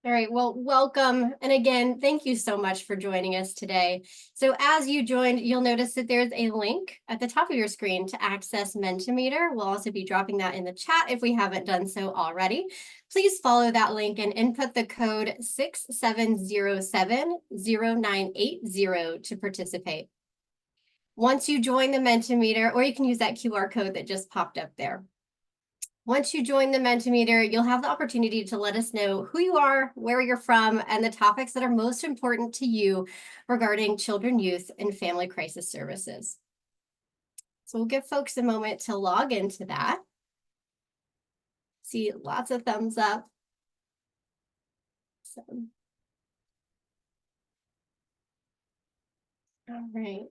All right, well, welcome. And again, thank you so much for joining us today. So as you joined, you'll notice that there's a link at the top of your screen to access Mentimeter. We'll also be dropping that in the chat if we haven't done so already. Please follow that link and input the code 67070980 to participate. Once you join the Mentimeter, or you can use that QR code that just popped up there. Once you join the Mentimeter, you'll have the opportunity to let us know who you are, where you're from, and the topics that are most important to you regarding children, youth, and family crisis services. So we'll give folks a moment to log into that. See lots of thumbs up. So, all right.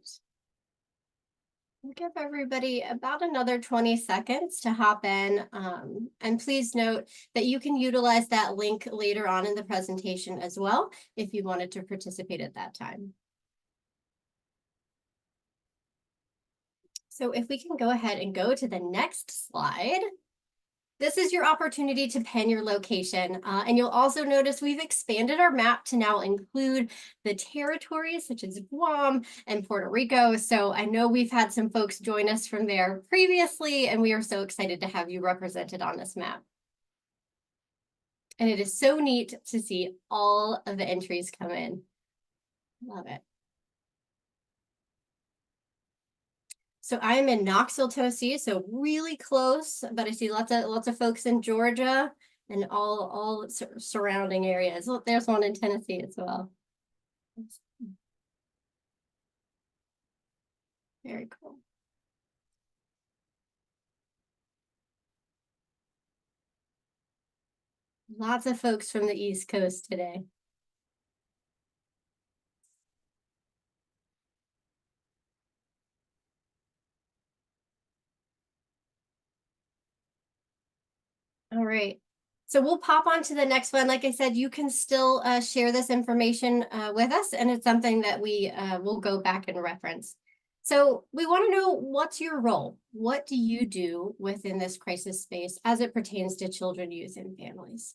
We'll give everybody about another 20 seconds to hop in. And please note that you can utilize that link later on in the presentation as well if you wanted to participate at that time. So if we can go ahead and go to the next slide. This is your opportunity to pin your location. And you'll also notice we've expanded our map to now include the territories such as Guam and Puerto Rico. So I know we've had some folks join us from there previously, and we are so excited to have you represented on this map. And it is so neat to see all of the entries come in. Love it. So I'm in Knoxville, Tennessee, so really close, but I see lots of folks in Georgia and all surrounding areas. Oh, there's one in Tennessee as well. Very cool. Lots of folks from the East Coast today. All right. So we'll pop on to the next one. Like I said, you can still share this information with us, and it's something that we will go back and reference. So we want to know, what's your role? What do you do within this crisis space as it pertains to children, youth, and families?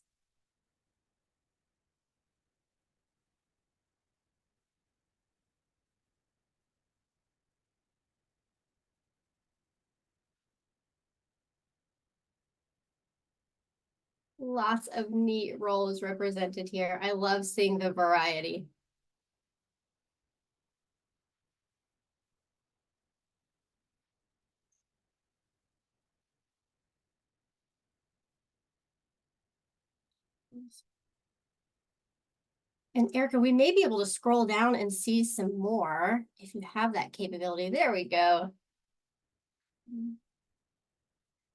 Lots of neat roles represented here. I love seeing the variety. And Erica, we may be able to scroll down and see some more if you have that capability. There we go.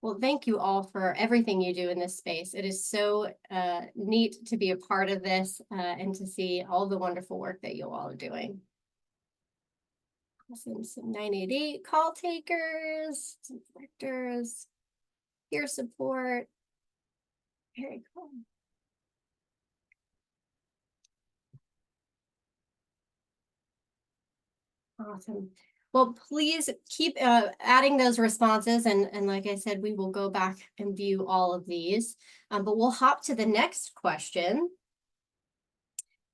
Well, thank you all for everything you do in this space. It is so neat to be a part of this and to see all the wonderful work that you all are doing. Awesome. Some 988 call takers, some directors, peer support. Very cool. Awesome. Well, please keep adding those responses. And like I said, we will go back and view all of these. But we'll hop to the next question,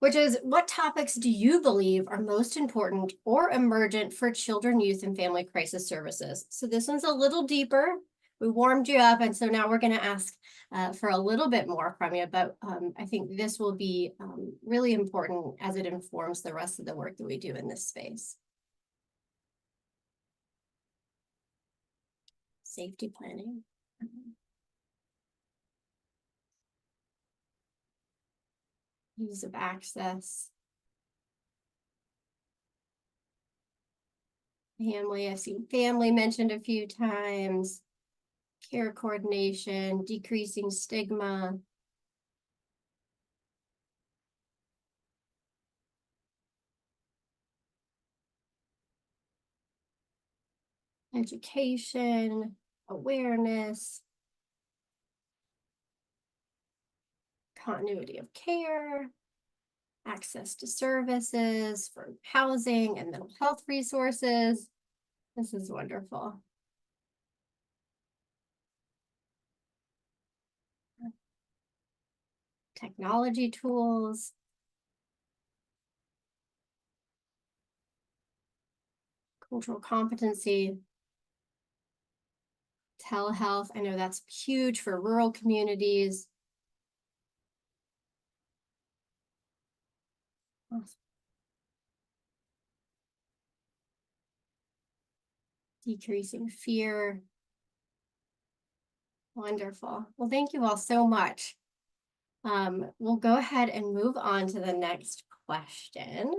which is, what topics do you believe are most important or emergent for children, youth, and family crisis services? So this one's a little deeper. We warmed you up, and so now we're going to ask for a little bit more from you, but I think this will be really important as it informs the rest of the work that we do in this space. Safety planning. Ease of access. Family, I've seen family mentioned a few times. Care coordination, decreasing stigma. Education, awareness, continuity of care, access to services for housing and mental health resources. This is wonderful. technology tools. Cultural competency. Telehealth, I know that's huge for rural communities. Awesome. Decreasing fear. Wonderful. Well, thank you all so much. We'll go ahead and move on to the next question.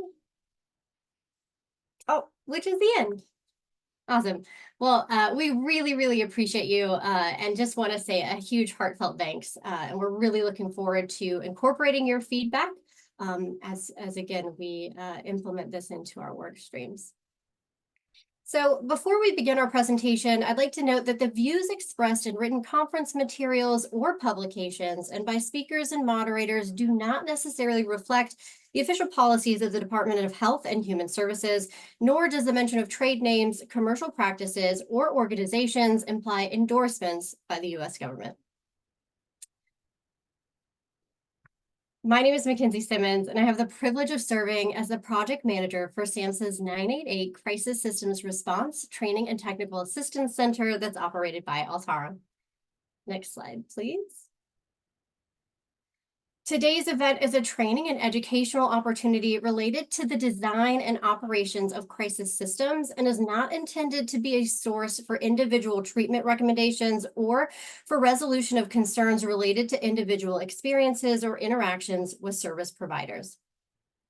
Oh, which is the end. Awesome. Well, we really, really appreciate you and just want to say a huge heartfelt thanks. And we're really looking forward to incorporating your feedback as again, we implement this into our work streams. So before we begin our presentation, I'd like to note that the views expressed in written conference materials or publications and by speakers and moderators do not necessarily reflect the official policies of the Department of Health and Human Services, nor does the mention of trade names, commercial practices, or organizations imply endorsements by the U.S. government. My name is Mackenzie Simmons, and I have the privilege of serving as the project manager for SAMHSA's 988 Crisis Systems Response Training and Technical Assistance Center that's operated by Altara. Next slide, please. Today's event is a training and educational opportunity related to the design and operations of crisis systems and is not intended to be a source for individual treatment recommendations or for resolution of concerns related to individual experiences or interactions with service providers.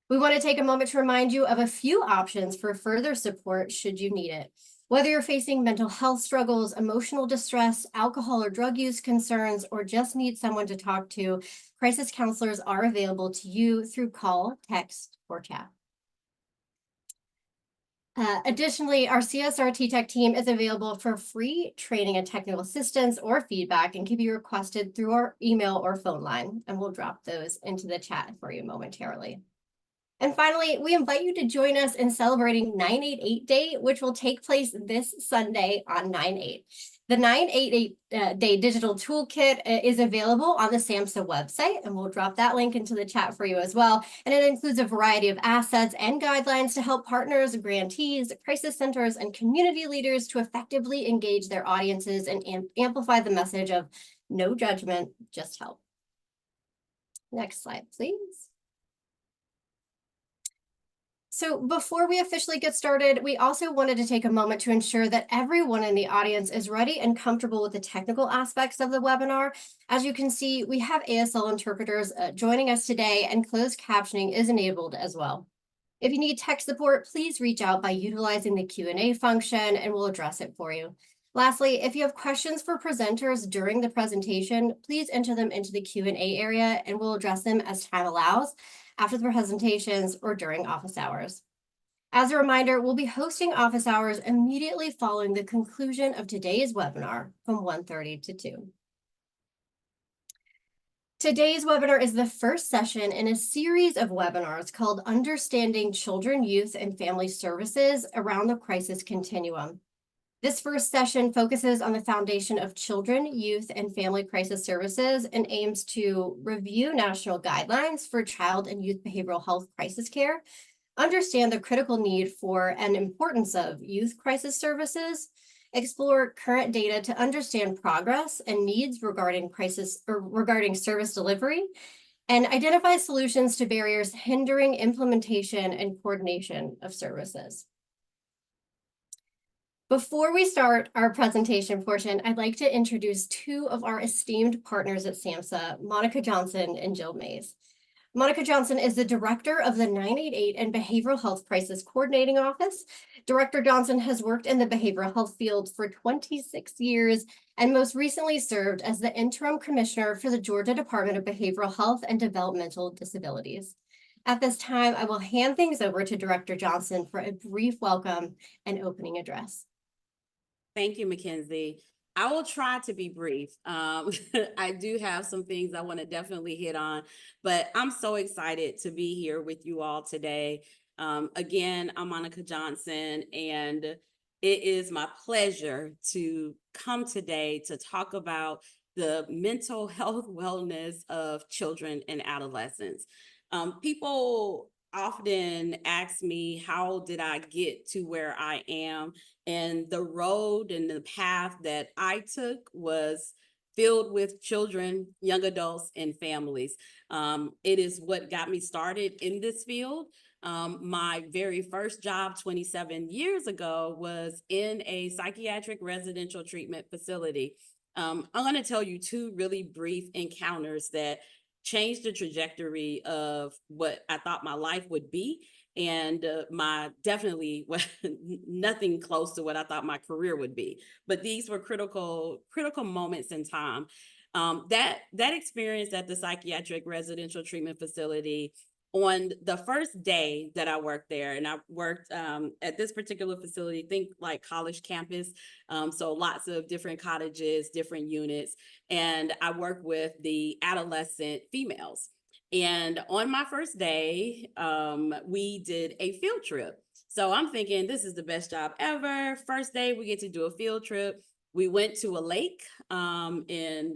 We want to take a moment to remind you of a few options for further support should you need it. Whether you're facing mental health struggles, emotional distress, alcohol or drug use concerns, or just need someone to talk to, crisis counselors are available to you through call, text, or chat. Additionally, our CSR-TTAC team is available for free training and technical assistance or feedback and can be requested through our email or phone line, and we'll drop those into the chat for you momentarily. And finally, we invite you to join us in celebrating 988 Day, which will take place this Sunday on 9/8. The 988 Day Digital Toolkit is available on the SAMHSA website, and we'll drop that link into the chat for you as well. And it includes a variety of assets and guidelines to help partners, grantees, crisis centers, and community leaders to effectively engage their audiences and amplify the message of no judgment, just help. Next slide, please. So before we officially get started, we also wanted to take a moment to ensure that everyone in the audience is ready and comfortable with the technical aspects of the webinar. As you can see, we have ASL interpreters joining us today, and closed captioning is enabled as well. If you need tech support, please reach out by utilizing the Q&A function and we'll address it for you. Lastly, if you have questions for presenters during the presentation, please enter them into the Q&A area and we'll address them as time allows, after the presentations or during office hours. As a reminder, we'll be hosting office hours immediately following the conclusion of today's webinar from 1:30 to 2. Today's webinar is the first session in a series of webinars called Understanding Children, Youth, and Family Services Around the Crisis Continuum. This first session focuses on the foundation of children, youth, and family crisis services and aims to review national guidelines for child and youth behavioral health crisis care, understand the critical need for and importance of youth crisis services, explore current data to understand progress and needs regarding service delivery, and identify solutions to barriers hindering implementation and coordination of services. Before we start our presentation portion, I'd like to introduce two of our esteemed partners at SAMHSA, Monica Johnson and Jill Mays. Monica Johnson is the director of the 988 and Behavioral Health Crisis Coordinating Office. Director Johnson has worked in the behavioral health field for 26 years and most recently served as the interim commissioner for the Georgia Department of Behavioral Health and Developmental Disabilities. At this time, I will hand things over to Director Johnson for a brief welcome and opening address. Thank you, Mackenzie. I will try to be brief. I do have some things I want to definitely hit on, but I'm so excited to be here with you all today. Again, I'm Monica Johnson, and it is my pleasure to come today to talk about the mental health wellness of children and adolescents. People often ask me, how did I get to where I am? And the road and the path that I took was filled with children, young adults, and families. It is what got me started in this field. My very first job 27 years ago was in a psychiatric residential treatment facility. I'm going to tell you two really brief encounters that changed the trajectory of what I thought my life would be. And my definitely nothing close to what I thought my career would be. But these were critical moments in time. That experience at the psychiatric residential treatment facility, on the first day that I worked there, and I worked at this particular facility, think like college campus. So lots of different cottages, different units. And I worked with the adolescent females. And on my first day, we did a field trip. So I'm thinking, this is the best job ever. First day, we get to do a field trip. We went to a lake in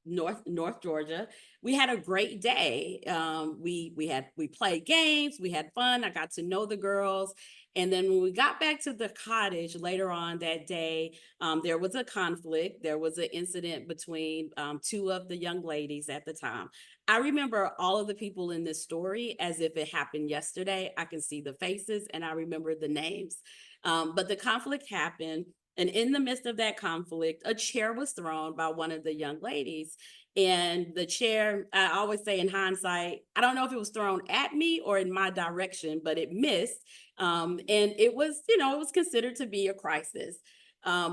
North Georgia. We had a great day. We played games, we had fun. I got to know the girls. And then when we got back to the cottage later on that day, there was a conflict. There was an incident between two of the young ladies at the time. I remember all of the people in this story as if it happened yesterday. I can see the faces and I remember the names. But the conflict happened. And in the midst of that conflict, a chair was thrown by one of the young ladies. And the chair, I always say in hindsight, I don't know if it was thrown at me or in my direction, but it missed. And it was, it was considered to be a crisis.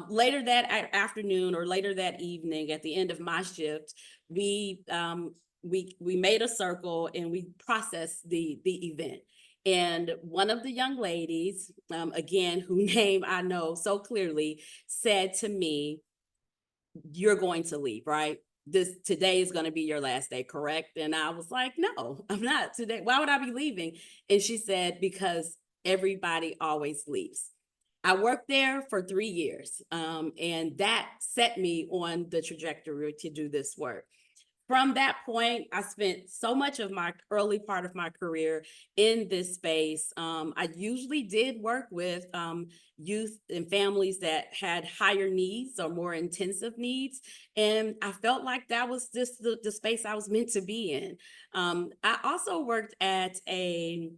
Later that afternoon or later that evening, at the end of my shift, we made a circle and we processed the event. And one of the young ladies, again, whose name I know so clearly, said to me, "You're going to leave, right? Today is going to be your last day, correct?" And I was like, "No, I'm not today. Why would I be leaving?" And she said, "Because everybody always leaves." I worked there for 3 years, and that set me on the trajectory to do this work. From that point, I spent so much of my early part of my career in this space. I usually did work with youth and families that had higher needs or more intensive needs. And I felt like that was just the space I was meant to be in. I also worked at a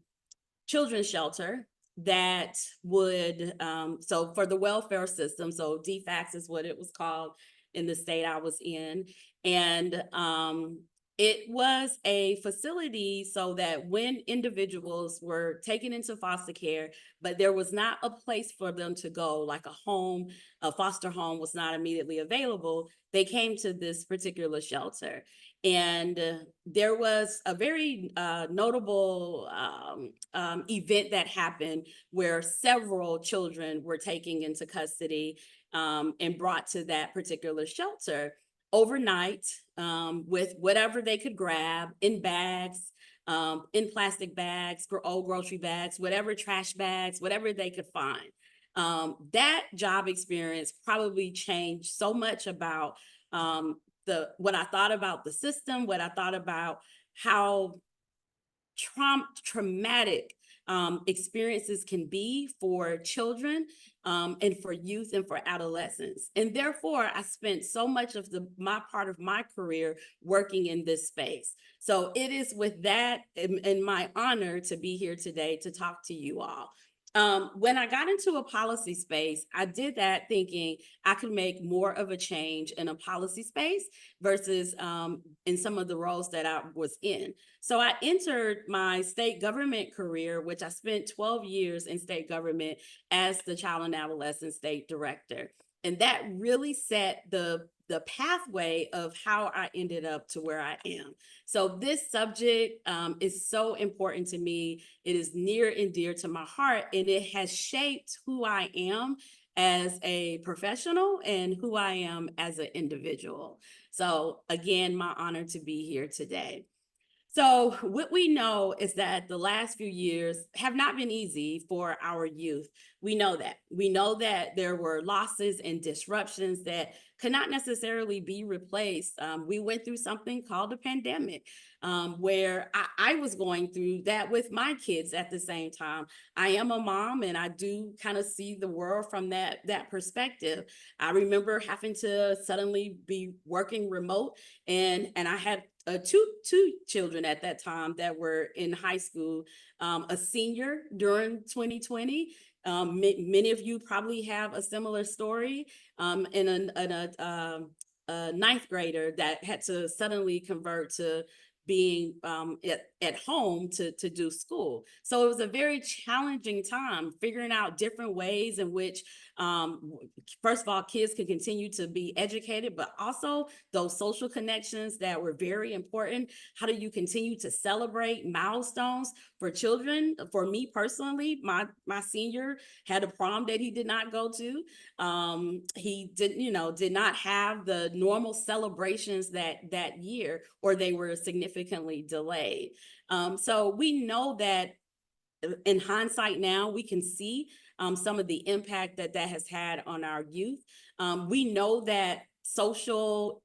children's shelter that would, so for the welfare system, so DFACS is what it was called in the state I was in. And it was a facility so that when individuals were taken into foster care, but there was not a place for them to go, like a home, a foster home was not immediately available, they came to this particular shelter. And there was a very notable event that happened where several children were taken into custody and brought to that particular shelter overnight with whatever they could grab in bags, in plastic bags, old grocery bags, whatever trash bags, whatever they could find. That job experience probably changed so much about what I thought about the system, what I thought about how traumatic experiences can be for children and for youth and for adolescents. And therefore, I spent so much of my part of my career working in this space. So it is with that and my honor to be here today to talk to you all. When I got into a policy space, I did that thinking I could make more of a change in a policy space versus in some of the roles that I was in. So I entered my state government career, which I spent 12 years in state government as the Child and Adolescent State Director. And that really set the pathway of how I ended up to where I am. So this subject is so important to me. It is near and dear to my heart, and it has shaped who I am as a professional and who I am as an individual. So again, my honor to be here today. So what we know is that the last few years have not been easy for our youth. We know that. We know that there were losses and disruptions that could not necessarily be replaced. We went through something called a pandemic, where I was going through that with my kids at the same time. I am a mom, and I do kind of see the world from that perspective. I remember having to suddenly be working remote, and I had two children at that time that were in high school, a senior during 2020. Many of you probably have a similar story, and a ninth grader that had to suddenly convert to being at home to do school. So it was a very challenging time figuring out different ways in which, first of all, kids can continue to be educated, but also those social connections that were very important. How do you continue to celebrate milestones for children? For me personally, my senior had a prom that he did not go to. He did not have the normal celebrations that year, or they were significantly delayed. So we know that in hindsight now, we can see some of the impact that has had on our youth. We know that social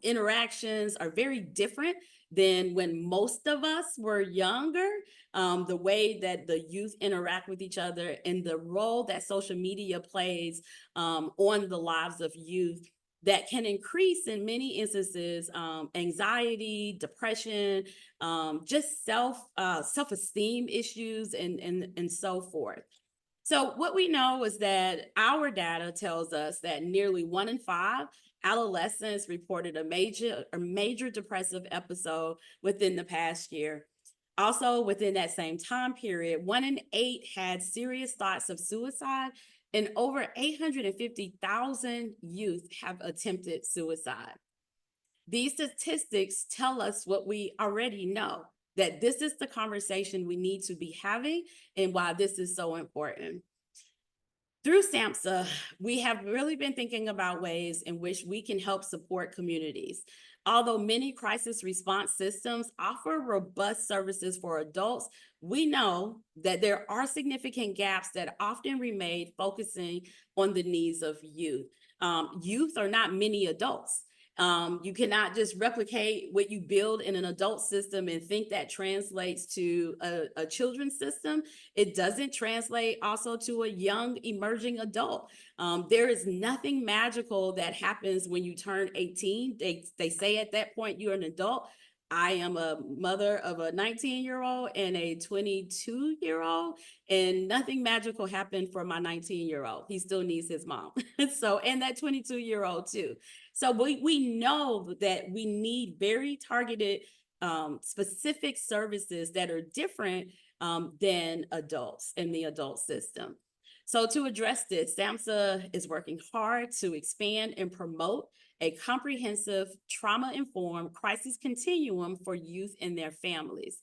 interactions are very different than when most of us were younger. The way that the youth interact with each other and the role that social media plays on the lives of youth, that can increase in many instances anxiety, depression, just self-esteem issues, and so forth. So what we know is that our data tells us that nearly 1 in 5 adolescents reported a major depressive episode within the past year. Also, within that same time period, 1 in 8 had serious thoughts of suicide, and over 850,000 youth have attempted suicide. These statistics tell us what we already know, that this is the conversation we need to be having and why this is so important. Through SAMHSA, we have really been thinking about ways in which we can help support communities. Although many crisis response systems offer robust services for adults, we know that there are significant gaps that often remain, focusing on the needs of youth. Youth are not many adults. You cannot just replicate what you build in an adult system and think that translates to a children's system. It doesn't translate also to a young emerging adult. There is nothing magical that happens when you turn 18. They say at that point you're an adult. I am a mother of a 19-year-old and a 22-year-old, and nothing magical happened for my 19-year-old. He still needs his mom. So, and that 22-year-old too. So we know that we need very targeted, specific services that are different than adults in the adult system. So to address this, SAMHSA is working hard to expand and promote a comprehensive trauma-informed crisis continuum for youth and their families.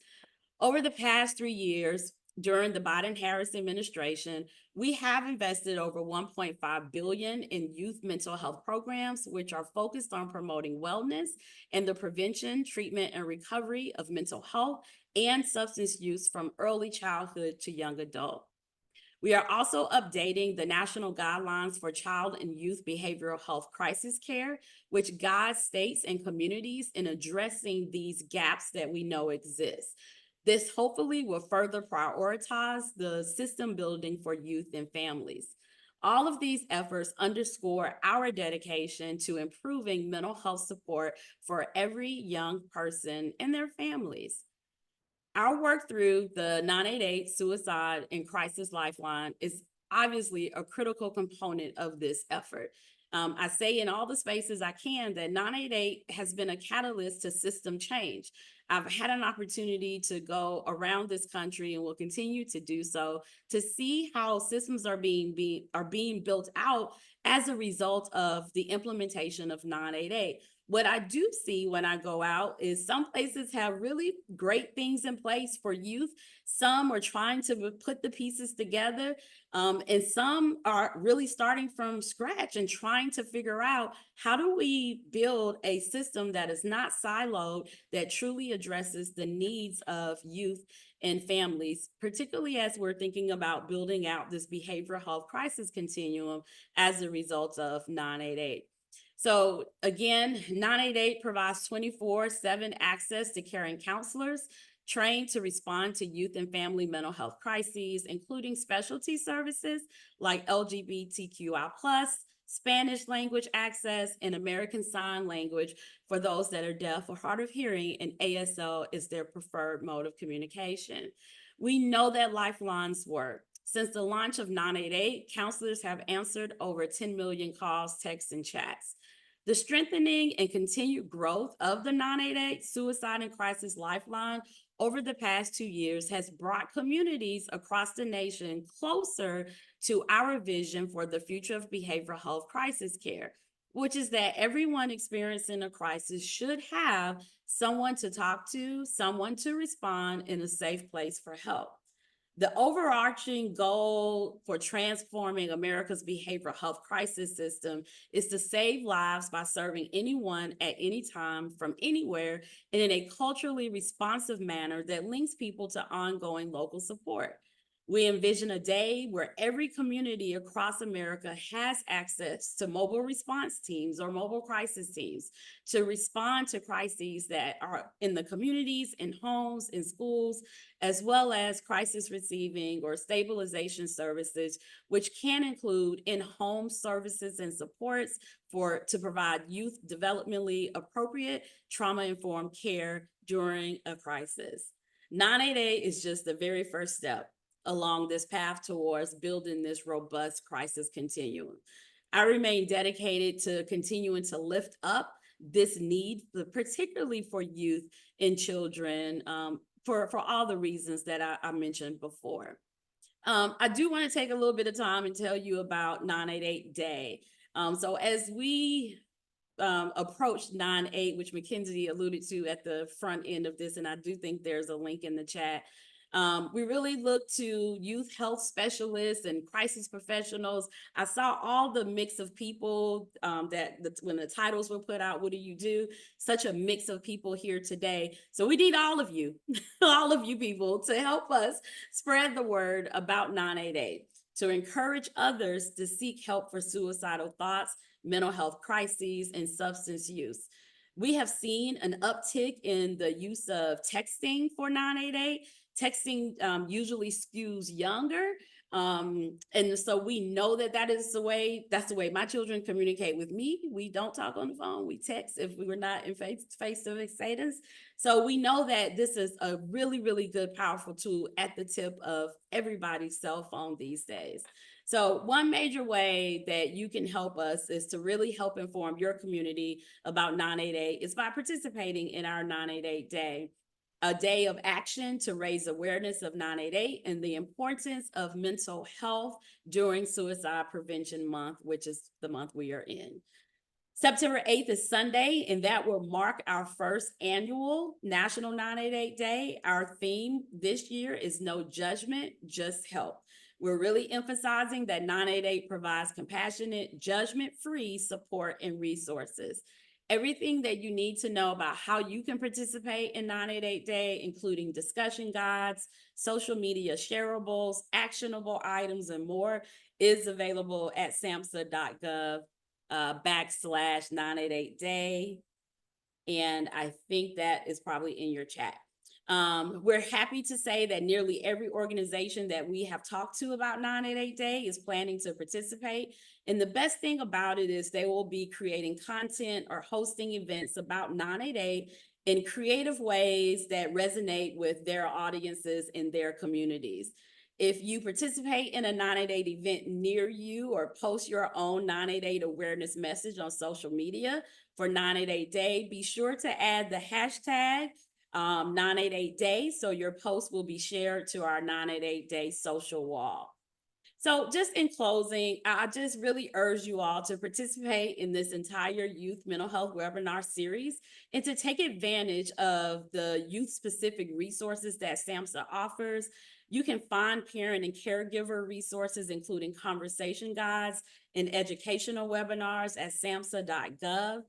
Over the past 3 years, during the Biden-Harris administration, we have invested over $1.5 billion in youth mental health programs, which are focused on promoting wellness and the prevention, treatment, and recovery of mental health and substance use from early childhood to young adult. We are also updating the national guidelines for child and youth behavioral health crisis care, which guides states and communities in addressing these gaps that we know exist. This hopefully will further prioritize the system building for youth and families. All of these efforts underscore our dedication to improving mental health support for every young person and their families. Our work through the 988 Suicide and Crisis Lifeline is obviously a critical component of this effort. I say in all the spaces I can that 988 has been a catalyst to system change. I've had an opportunity to go around this country, and will continue to do so, to see how systems are being built out as a result of the implementation of 988. What I do see when I go out is some places have really great things in place for youth. Some are trying to put the pieces together, and some are really starting from scratch and trying to figure out how do we build a system that is not siloed, that truly addresses the needs of youth and families, particularly as we're thinking about building out this behavioral health crisis continuum as a result of 988. So again, 988 provides 24/7 access to caring counselors trained to respond to youth and family mental health crises, including specialty services like LGBTQI+, Spanish language access, and American Sign Language for those that are deaf or hard of hearing, and ASL is their preferred mode of communication. We know that lifelines work. Since the launch of 988, counselors have answered over 10 million calls, texts, and chats. The strengthening and continued growth of the 988 Suicide and Crisis Lifeline over the past 2 years has brought communities across the nation closer to our vision for the future of behavioral health crisis care, which is that everyone experiencing a crisis should have someone to talk to, someone to respond, in a safe place for help. The overarching goal for transforming America's behavioral health crisis system is to save lives by serving anyone at any time from anywhere and in a culturally responsive manner that links people to ongoing local support. We envision a day where every community across America has access to mobile response teams or mobile crisis teams to respond to crises that are in the communities, in homes, in schools, as well as crisis receiving or stabilization services, which can include in-home services and supports to provide youth developmentally appropriate trauma-informed care during a crisis. 988 is just the very first step along this path towards building this robust crisis continuum. I remain dedicated to continuing to lift up this need, particularly for youth and children, for all the reasons that I mentioned before. I do want to take a little bit of time and tell you about 988 Day. So as we approach 9/8, which Mackenzie alluded to at the front end of this, and I do think there's a link in the chat. We really look to youth health specialists and crisis professionals. I saw all the mix of people when the titles were put out, what do you do? Such a mix of people here today. So we need all of you, all of you people to help us spread the word about 988, to encourage others to seek help for suicidal thoughts, mental health crises, and substance use. We have seen an uptick in the use of texting for 988. Texting usually skews younger. And so we know that's the way my children communicate with me. We don't talk on the phone, we text if we were not in face-to-face status. So we know that this is a really, really good, powerful tool at the tip of everybody's cell phone these days. So one major way that you can help us is to really help inform your community about 988 is by participating in our 988 Day, a day of action to raise awareness of 988 and the importance of mental health during Suicide Prevention Month, which is the month we are in. September 8th is Sunday, and that will mark our first annual National 988 Day. Our theme this year is No Judgment, Just Help. We're really emphasizing that 988 provides compassionate, judgment-free support and resources. Everything that you need to know about how you can participate in 988 Day, including discussion guides, social media shareables, actionable items, and more, is available at samhsa.gov /988 Day. And I think that is probably in your chat. We're happy to say that nearly every organization that we have talked to about 988 Day is planning to participate. And the best thing about it is they will be creating content or hosting events about 988 in creative ways that resonate with their audiences in their communities. If you participate in a 988 event near you or post your own 988 awareness message on social media for 988 Day, be sure to add the hashtag 988 Day, so your post will be shared to our 988 Day social wall. So just in closing, I just really urge you all to participate in this entire youth mental health webinar series and to take advantage of the youth specific resources that SAMHSA offers. You can find parent and caregiver resources, including conversation guides and educational webinars at samhsa.gov.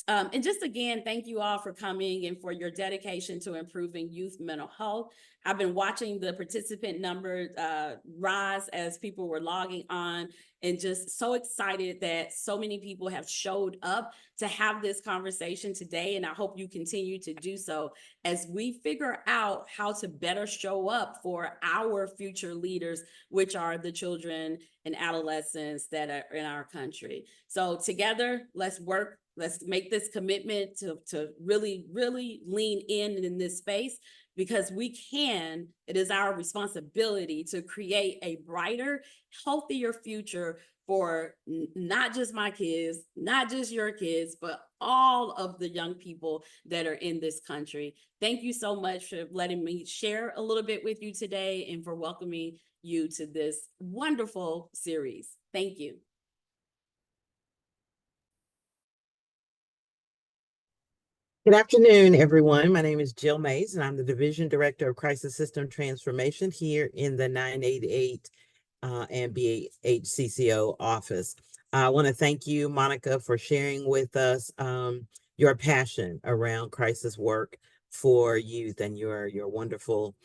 And just again, thank you all for coming and for your dedication to improving youth mental health. I've been watching the participant number rise as people were logging on, and just so excited that so many people have showed up to have this conversation today. And I hope you continue to do so as we figure out how to better show up for our future leaders, which are the children and adolescents that are in our country. So together, let's work. Let's make this commitment to really, really lean in this space, because it is our responsibility to create a brighter, healthier future for not just my kids, not just your kids, but all of the young people that are in this country. Thank you so much for letting me share a little bit with you today and for welcoming you to this wonderful series. Thank you. Good afternoon, everyone. My name is Jill Mays, and I'm the Division Director of Crisis System Transformation here in the 988 and BHCCO office. I want to thank you, Monica, for sharing with us your passion around crisis work for youth and your wonderful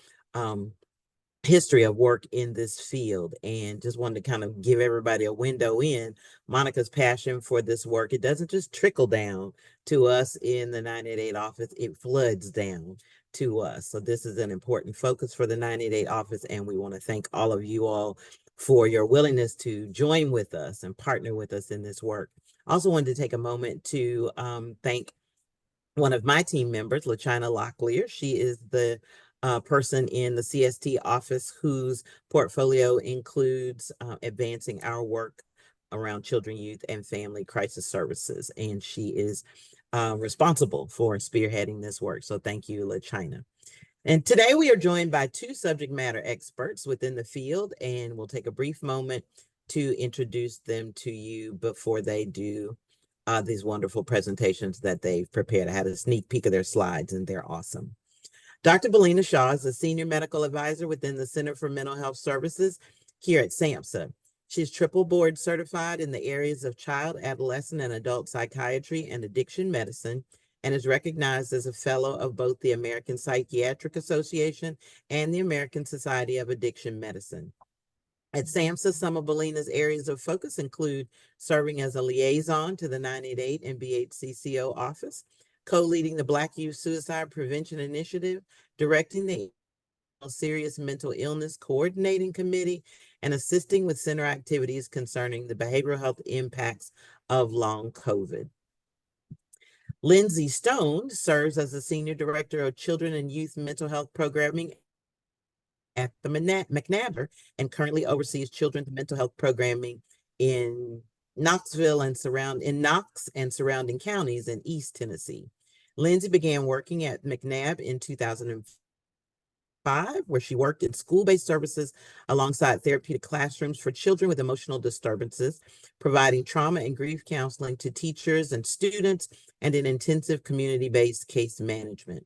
history of work in this field. And just wanted to kind of give everybody a window in Monica's passion for this work. It doesn't just trickle down to us in the 988 office, it floods down to us. So this is an important focus for the 988 office, and we want to thank all of you all for your willingness to join with us and partner with us in this work. Also wanted to take a moment to thank one of my team members, LaChina Locklear. She is the person in the CST office whose portfolio includes advancing our work around children, youth, and family crisis services. And she is responsible for spearheading this work. So thank you, LaChina. And today we are joined by two subject matter experts within the field, and we'll take a brief moment to introduce them to you before they do these wonderful presentations that they've prepared. I had a sneak peek of their slides, and they're awesome. Dr. Belina Shaw is a senior medical advisor within the Center for Mental Health Services here at SAMHSA. She's triple board certified in the areas of child, adolescent, and adult psychiatry and addiction medicine, and is recognized as a fellow of both the American Psychiatric Association and the American Society of Addiction Medicine. At SAMHSA, some of Belina's areas of focus include serving as a liaison to the 988 and BHCCO office, co-leading the Black Youth Suicide Prevention Initiative, directing the Serious Mental Illness Coordinating Committee, and assisting with center activities concerning the behavioral health impacts of long COVID. Lindsay Stone serves as the Senior Director of Children and Youth Mental Health Programming at the McNabb and currently oversees children's mental health programming in Knoxville and Knox and surrounding counties in East Tennessee. Lindsay began working at McNabb in 2005, where she worked in school-based services alongside therapeutic classrooms for children with emotional disturbances, providing trauma and grief counseling to teachers and students, and in intensive community-based case management.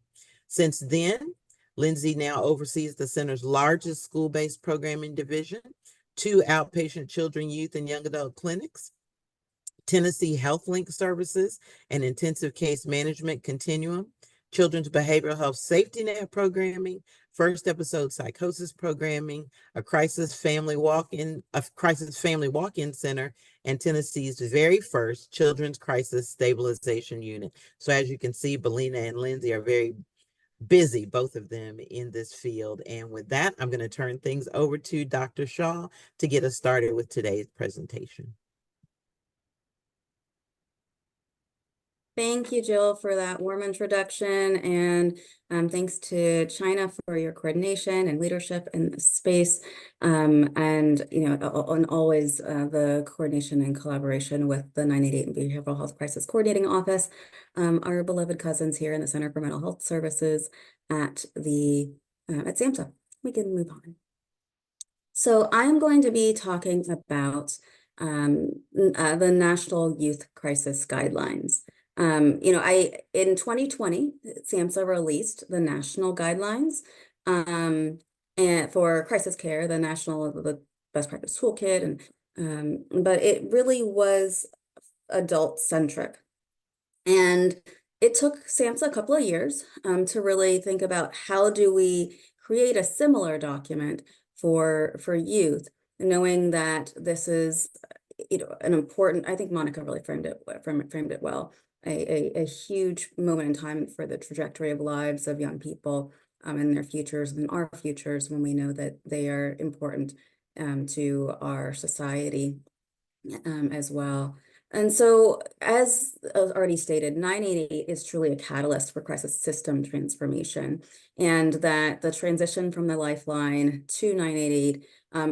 Since then, Lindsay now oversees the center's largest school-based programming division, 2 outpatient children, youth, and young adult clinics, Tennessee Health Link services, and intensive case management continuum, children's behavioral health safety net programming, first episode psychosis programming, a crisis family walk-in center, and Tennessee's very first children's crisis stabilization unit. So as you can see, Belina and Lindsay are very busy, both of them, in this field. And with that, I'm going to turn things over to Dr. Shaw to get us started with today's presentation. Thank you, Jill, for that warm introduction, and thanks to China for your coordination and leadership in this space, and always the coordination and collaboration with the 988 and Behavioral Health Crisis Coordinating Office, our beloved cousins here in the Center for Mental Health Services at SAMHSA. We can move on. So I'm going to be talking about the National Youth Crisis Guidelines. In 2020, SAMHSA released the national guidelines and for crisis care, the best practice toolkit, but it really was adult centric. And it took SAMHSA a couple of years to really think about how do we create a similar document for youth, knowing that this is an important, I think Monica really framed it well, a huge moment in time for the trajectory of lives of young people and their futures and our futures, when we know that they are important to our society as well. And so, as already stated, 988 is truly a catalyst for crisis system transformation, and that the transition from the Lifeline to 988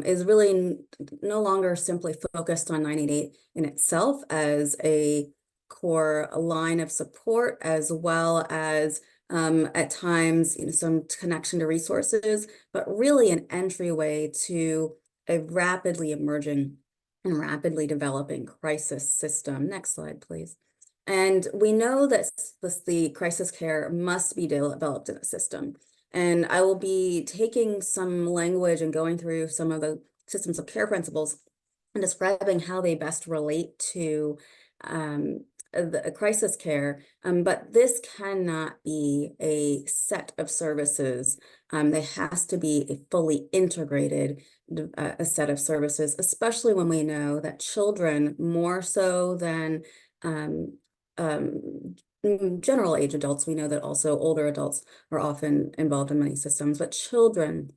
is really no longer simply focused on 988 in itself as a core line of support, as well as at times, some connection to resources, but really an entryway to a rapidly emerging and rapidly developing crisis system. Next slide, please. And we know that the crisis care must be developed in a system. And I will be taking some language and going through some of the systems of care principles and describing how they best relate to the crisis care, but this cannot be a set of services. There has to be a fully integrated a set of services, especially when we know that children, more so than general age adults, we know that also older adults are often involved in many systems, but children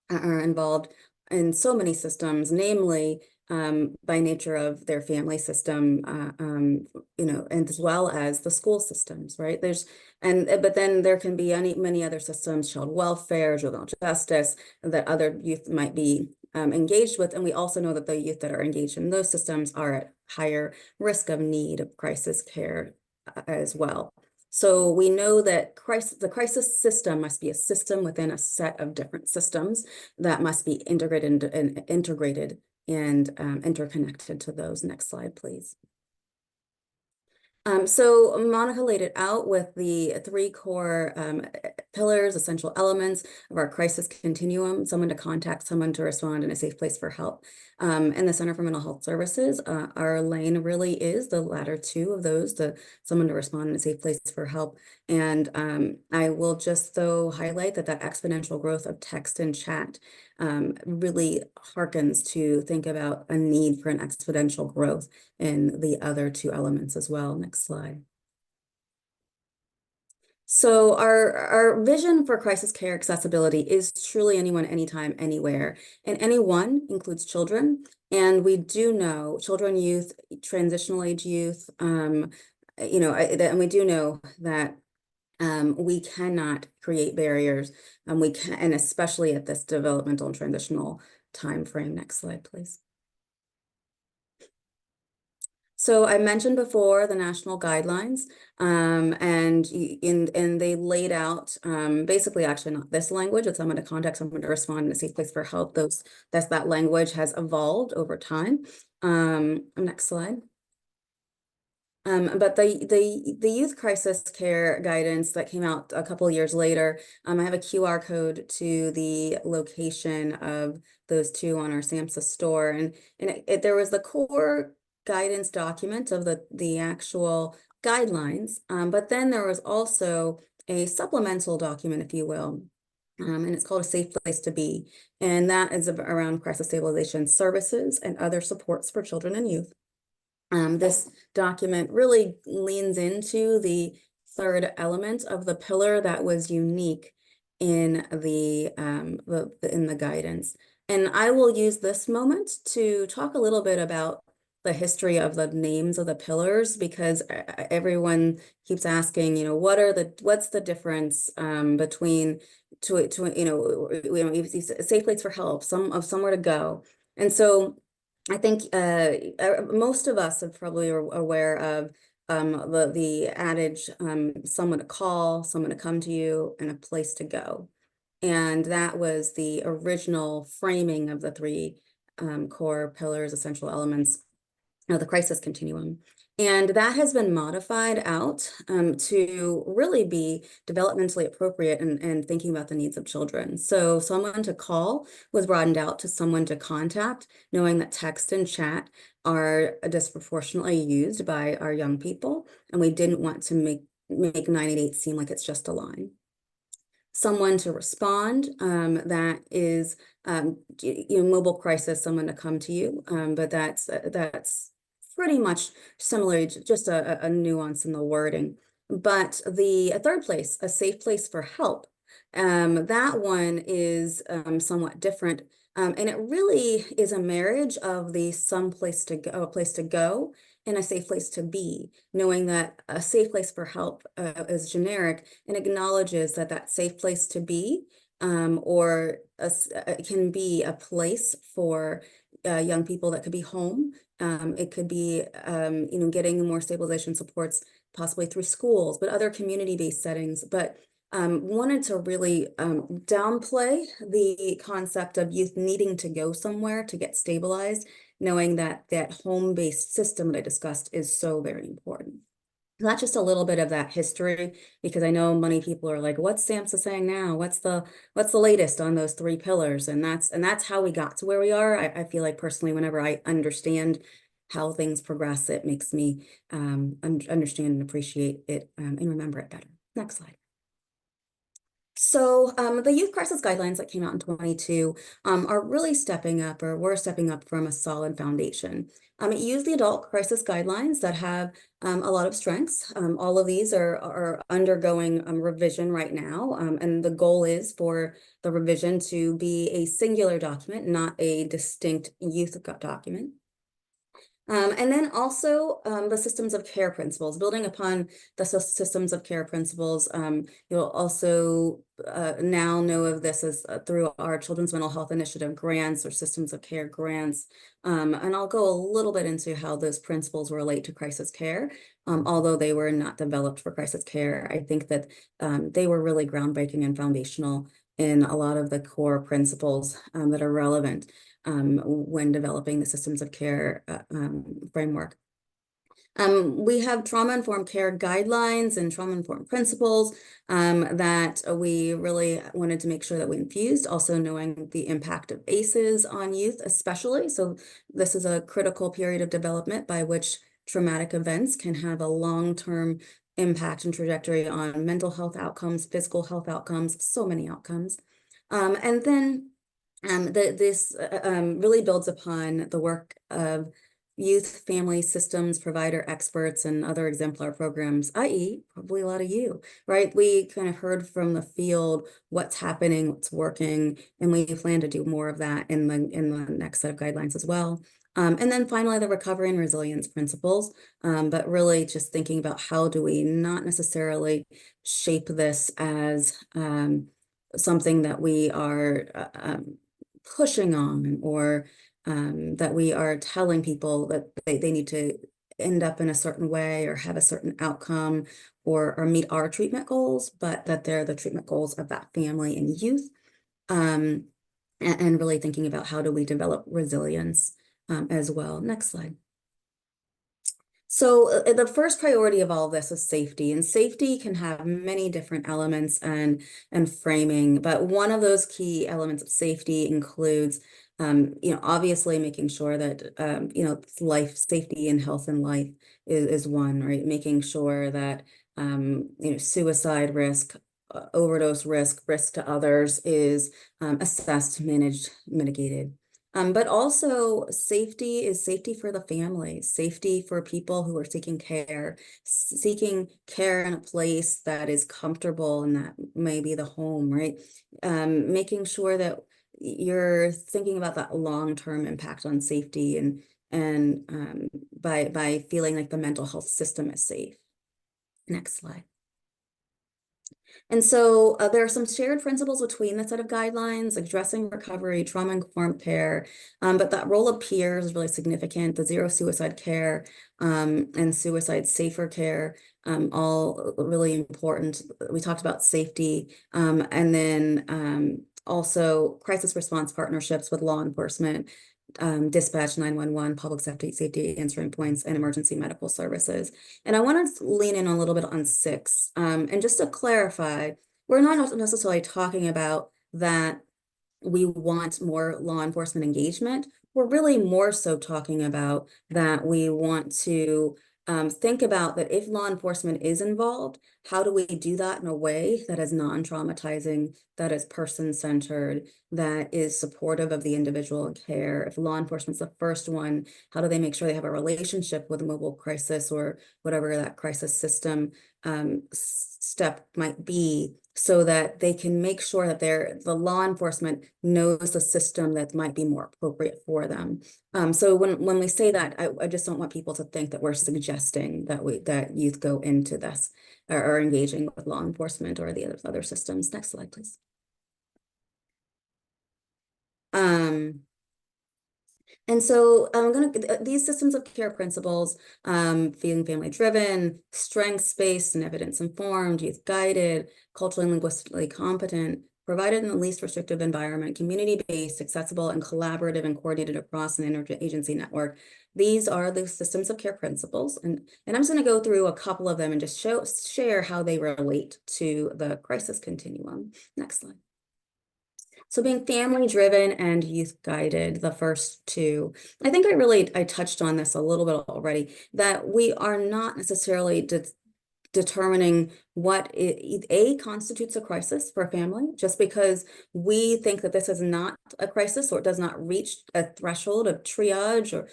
are involved in so many systems, namely by nature of their family system, and as well as the school systems, right? But then there can be many other systems, child welfare, juvenile justice, that other youth might be engaged with. And we also know that the youth that are engaged in those systems are at higher risk of need of crisis care as well. So we know that the crisis system must be a system within a set of different systems that must be integrated and interconnected to those. Next slide, please. So Monica laid it out with the three core pillars, essential elements of our crisis continuum: someone to contact, someone to respond, and a safe place for help. And the Center for Mental Health Services, our lane really is the latter two of those, the someone to respond and a safe place for help. And I will just though highlight that exponential growth of text and chat really harkens to think about a need for an exponential growth in the other two elements as well. Next slide. So our vision for crisis care accessibility is truly anyone, anytime, anywhere. And anyone includes children. And we do know children, youth, transitional age youth, and we do know that we cannot create barriers, and especially at this developmental and transitional time frame. Next slide, please. So I mentioned before the national guidelines, and they laid out basically actually not this language, it's someone to contact, someone to respond, in a safe place for help. That language has evolved over time. Next slide. But the youth crisis care guidance that came out a couple of years later, I have a QR code to the location of those two on our SAMHSA store, and there was the core guidance document of the actual guidelines, but then there was also a supplemental document, if you will, and it's called A Safe Place to Be, and that is around crisis stabilization services and other supports for children and youth. This document really leans into the third element of the pillar that was unique in the guidance. And I will use this moment to talk a little bit about the history of the names of the pillars, because everyone keeps asking, what's the difference between safe place for help, somewhere to go. And so I think most of us are probably aware of the adage, someone to call, someone to come to you, and a place to go. And that was the original framing of the three core pillars, essential elements of the crisis continuum. And that has been modified out to really be developmentally appropriate and thinking about the needs of children. So someone to call was broadened out to someone to contact, knowing that text and chat are disproportionately used by our young people. And we didn't want to make 988 seem like it's just a line. Someone to respond, that is, mobile crisis, someone to come to you, but that's pretty much similar, just a nuance in the wording. But a third place, a safe place for help, that one is somewhat different. And it really is a marriage of the some place to go, a place to go, and a safe place to be, knowing that a safe place for help is generic and acknowledges that that safe place to be can be a place for young people that could be home. It could be, getting more stabilization supports possibly through schools, but other community-based settings. But wanted to really downplay the concept of youth needing to go somewhere to get stabilized, knowing that that home-based system that I discussed is so very important. That's just a little bit of that history, because I know many people are like, what's SAMHSA saying now? What's the latest on those three pillars? And that's how we got to where we are. I feel like personally, whenever I understand how things progress, it makes me understand and appreciate it and remember it better. Next slide. So the youth crisis guidelines that came out in 22 are really stepping up, or we're stepping up from a solid foundation. It used the adult crisis guidelines that have a lot of strengths. All of these are undergoing revision right now. And the goal is for the revision to be a singular document, not a distinct youth document. And then also the systems of care principles, building upon the systems of care principles. You'll also now know of this as through our Children's Mental Health Initiative grants or systems of care grants. And I'll go a little bit into how those principles relate to crisis care. Although they were not developed for crisis care, I think that they were really groundbreaking and foundational in a lot of the core principles that are relevant when developing the systems of care framework. We have trauma-informed care guidelines and trauma-informed principles that we really wanted to make sure that we infused, also knowing the impact of ACEs on youth especially. So this is a critical period of development by which traumatic events can have a long-term impact and trajectory on mental health outcomes, physical health outcomes, so many outcomes. And then this really builds upon the work of youth, family, systems, provider experts, and other exemplar programs, i.e. probably a lot of you, right? We kind of heard from the field what's happening, what's working, and we plan to do more of that in the next set of guidelines as well. And then finally, the recovery and resilience principles, but really just thinking about how do we not necessarily shape this as something that we are pushing on, or that we are telling people that they need to end up in a certain way or have a certain outcome or meet our treatment goals, but that they're the treatment goals of that family and youth. And really thinking about how do we develop resilience as well. Next slide. So the first priority of all of this is safety, and safety can have many different elements and framing, but one of those key elements of safety includes, obviously making sure that, life safety and health and life is one, right? Making sure that, suicide risk, overdose risk to others is assessed, managed, mitigated. But also safety is safety for the family, safety for people who are seeking care in a place that is comfortable, and that may be the home, right? Making sure that you're thinking about that long-term impact on safety and by feeling like the mental health system is safe. Next slide. And so there are some shared principles between the set of guidelines, addressing recovery, trauma-informed care, but that role of peers is really significant. The zero suicide care and suicide safer care, all really important. We talked about safety, and then also crisis response partnerships with law enforcement, dispatch 911, public safety answering points, and emergency medical services. And I want to lean in a little bit on 6. And just to clarify, we're not necessarily talking about that we want more law enforcement engagement. We're really more so talking about that we want to think about that if law enforcement is involved, how do we do that in a way that is non-traumatizing, that is person-centered, that is supportive of the individual care? If law enforcement's the first one, how do they make sure they have a relationship with a mobile crisis or whatever that crisis system step might be, so that they can make sure that the law enforcement knows the system that might be more appropriate for them. So when we say that, I just don't want people to think that we're suggesting that youth go into this or engaging with law enforcement or the other systems. Next slide, please. And so these systems of care principles, feeling family driven, strengths-based and evidence-informed, youth-guided, culturally and linguistically competent, provided in the least restrictive environment, community-based, accessible, and collaborative and coordinated across an interagency network. These are the systems of care principles. And I'm just going to go through a couple of them and just share how they relate to the crisis continuum. Next slide. So being family driven and youth guided, the first 2, I think I touched on this a little bit already, that we are not necessarily determining what constitutes a crisis for a family, just because we think that this is not a crisis or it does not reach a threshold of triage, or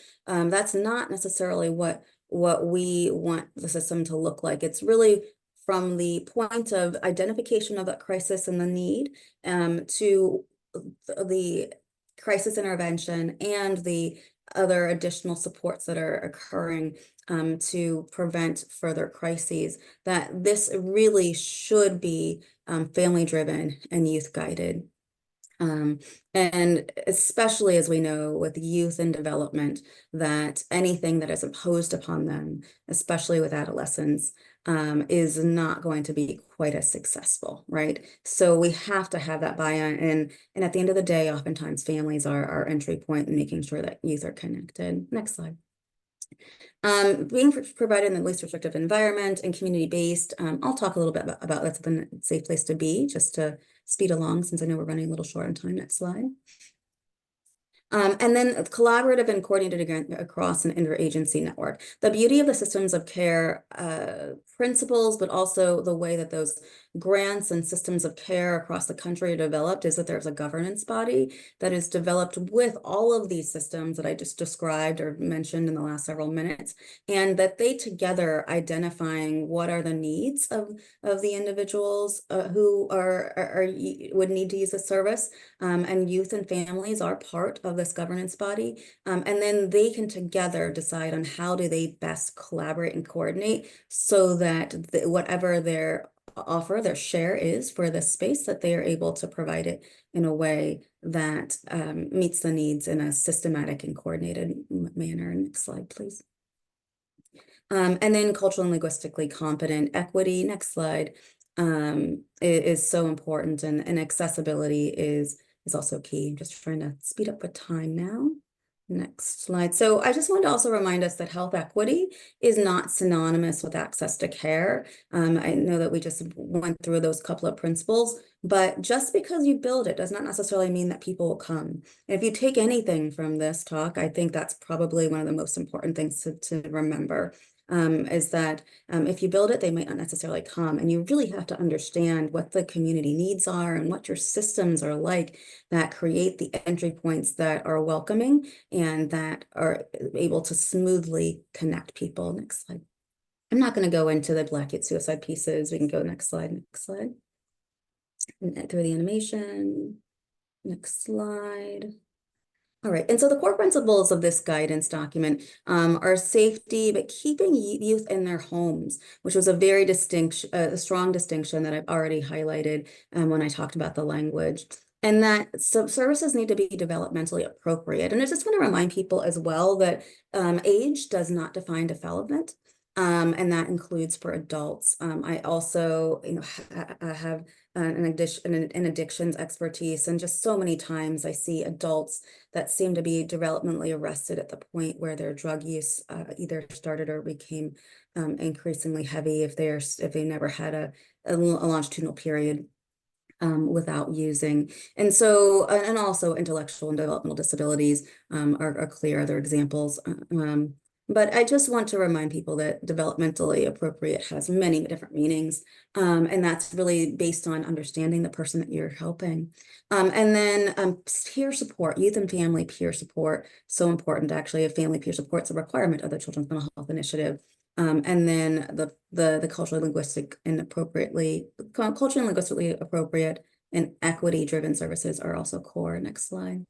that's not necessarily what we want the system to look like. It's really from the point of identification of that crisis and the need to the crisis intervention and the other additional supports that are occurring to prevent further crises, that this really should be family driven and youth guided. And especially as we know with youth in development, that anything that is imposed upon them, especially with adolescents, is not going to be quite as successful, right? So we have to have that buy-in, and at the end of the day, oftentimes families are our entry point in making sure that youth are connected. Next slide. Being provided in the least restrictive environment and community-based, I'll talk a little bit about that's a safe place to be, just to speed along since I know we're running a little short on time. Next slide. And then collaborative and coordinated across an interagency network. The beauty of the systems of care principles, but also the way that those grants and systems of care across the country are developed, is that there's a governance body that is developed with all of these systems that I just described or mentioned in the last several minutes, and that they together identifying what are the needs of the individuals who would need to use the service, and youth and families are part of this governance body, and then they can together decide on how do they best collaborate and coordinate so that whatever their share is for this space, that they are able to provide it in a way that meets the needs in a systematic and coordinated manner. Next slide, please. And then culturally and linguistically competent equity. Next slide. Is so important, and accessibility is also key. I'm just trying to speed up with time now. Next slide. So I just wanted to also remind us that health equity is not synonymous with access to care. I know that we just went through those couple of principles, but just because you build it does not necessarily mean that people will come. And if you take anything from this talk, I think that's probably one of the most important things to remember. Is that if you build it, they might not necessarily come. And you really have to understand what the community needs are and what your systems are like that create the entry points that are welcoming and that are able to smoothly connect people. Next slide. I'm not going to go into the Black youth suicide pieces. We can go next slide. Next slide. And through the animation. Next slide. All right, and so the core principles of this guidance document are safety, but keeping youth in their homes, which was a very a strong distinction that I've already highlighted when I talked about the language. And that services need to be developmentally appropriate. And I just want to remind people as well that age does not define development. And that includes for adults. I also, have an addictions expertise, and just so many times I see adults that seem to be developmentally arrested at the point where their drug use either started or became increasingly heavy if they never had a longitudinal period without using. And so, and also intellectual and developmental disabilities are clear other examples. But I just want to remind people that developmentally appropriate has many different meanings. And that's really based on understanding the person that you're helping. And then peer support, youth and family peer support, so important. Actually, family peer support is a requirement of the Children's Mental Health Initiative. And then the culturally linguistically appropriate and equity-driven services are also core. Next slide.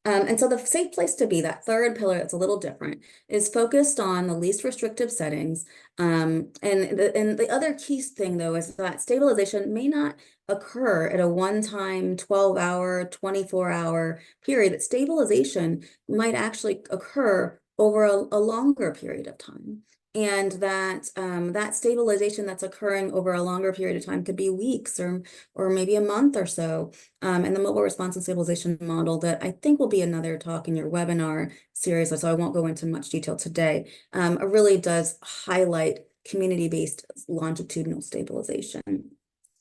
And so the safe place to be, that third pillar that's a little different, is focused on the least restrictive settings. And the other key thing, though, is that stabilization may not occur at a one-time 12-hour, 24-hour period. That stabilization might actually occur over a longer period of time. And that that stabilization that's occurring over a longer period of time could be weeks or maybe a month or so. And the mobile response and stabilization model that I think will be another talk in your webinar series, so I won't go into much detail today, really does highlight community-based longitudinal stabilization.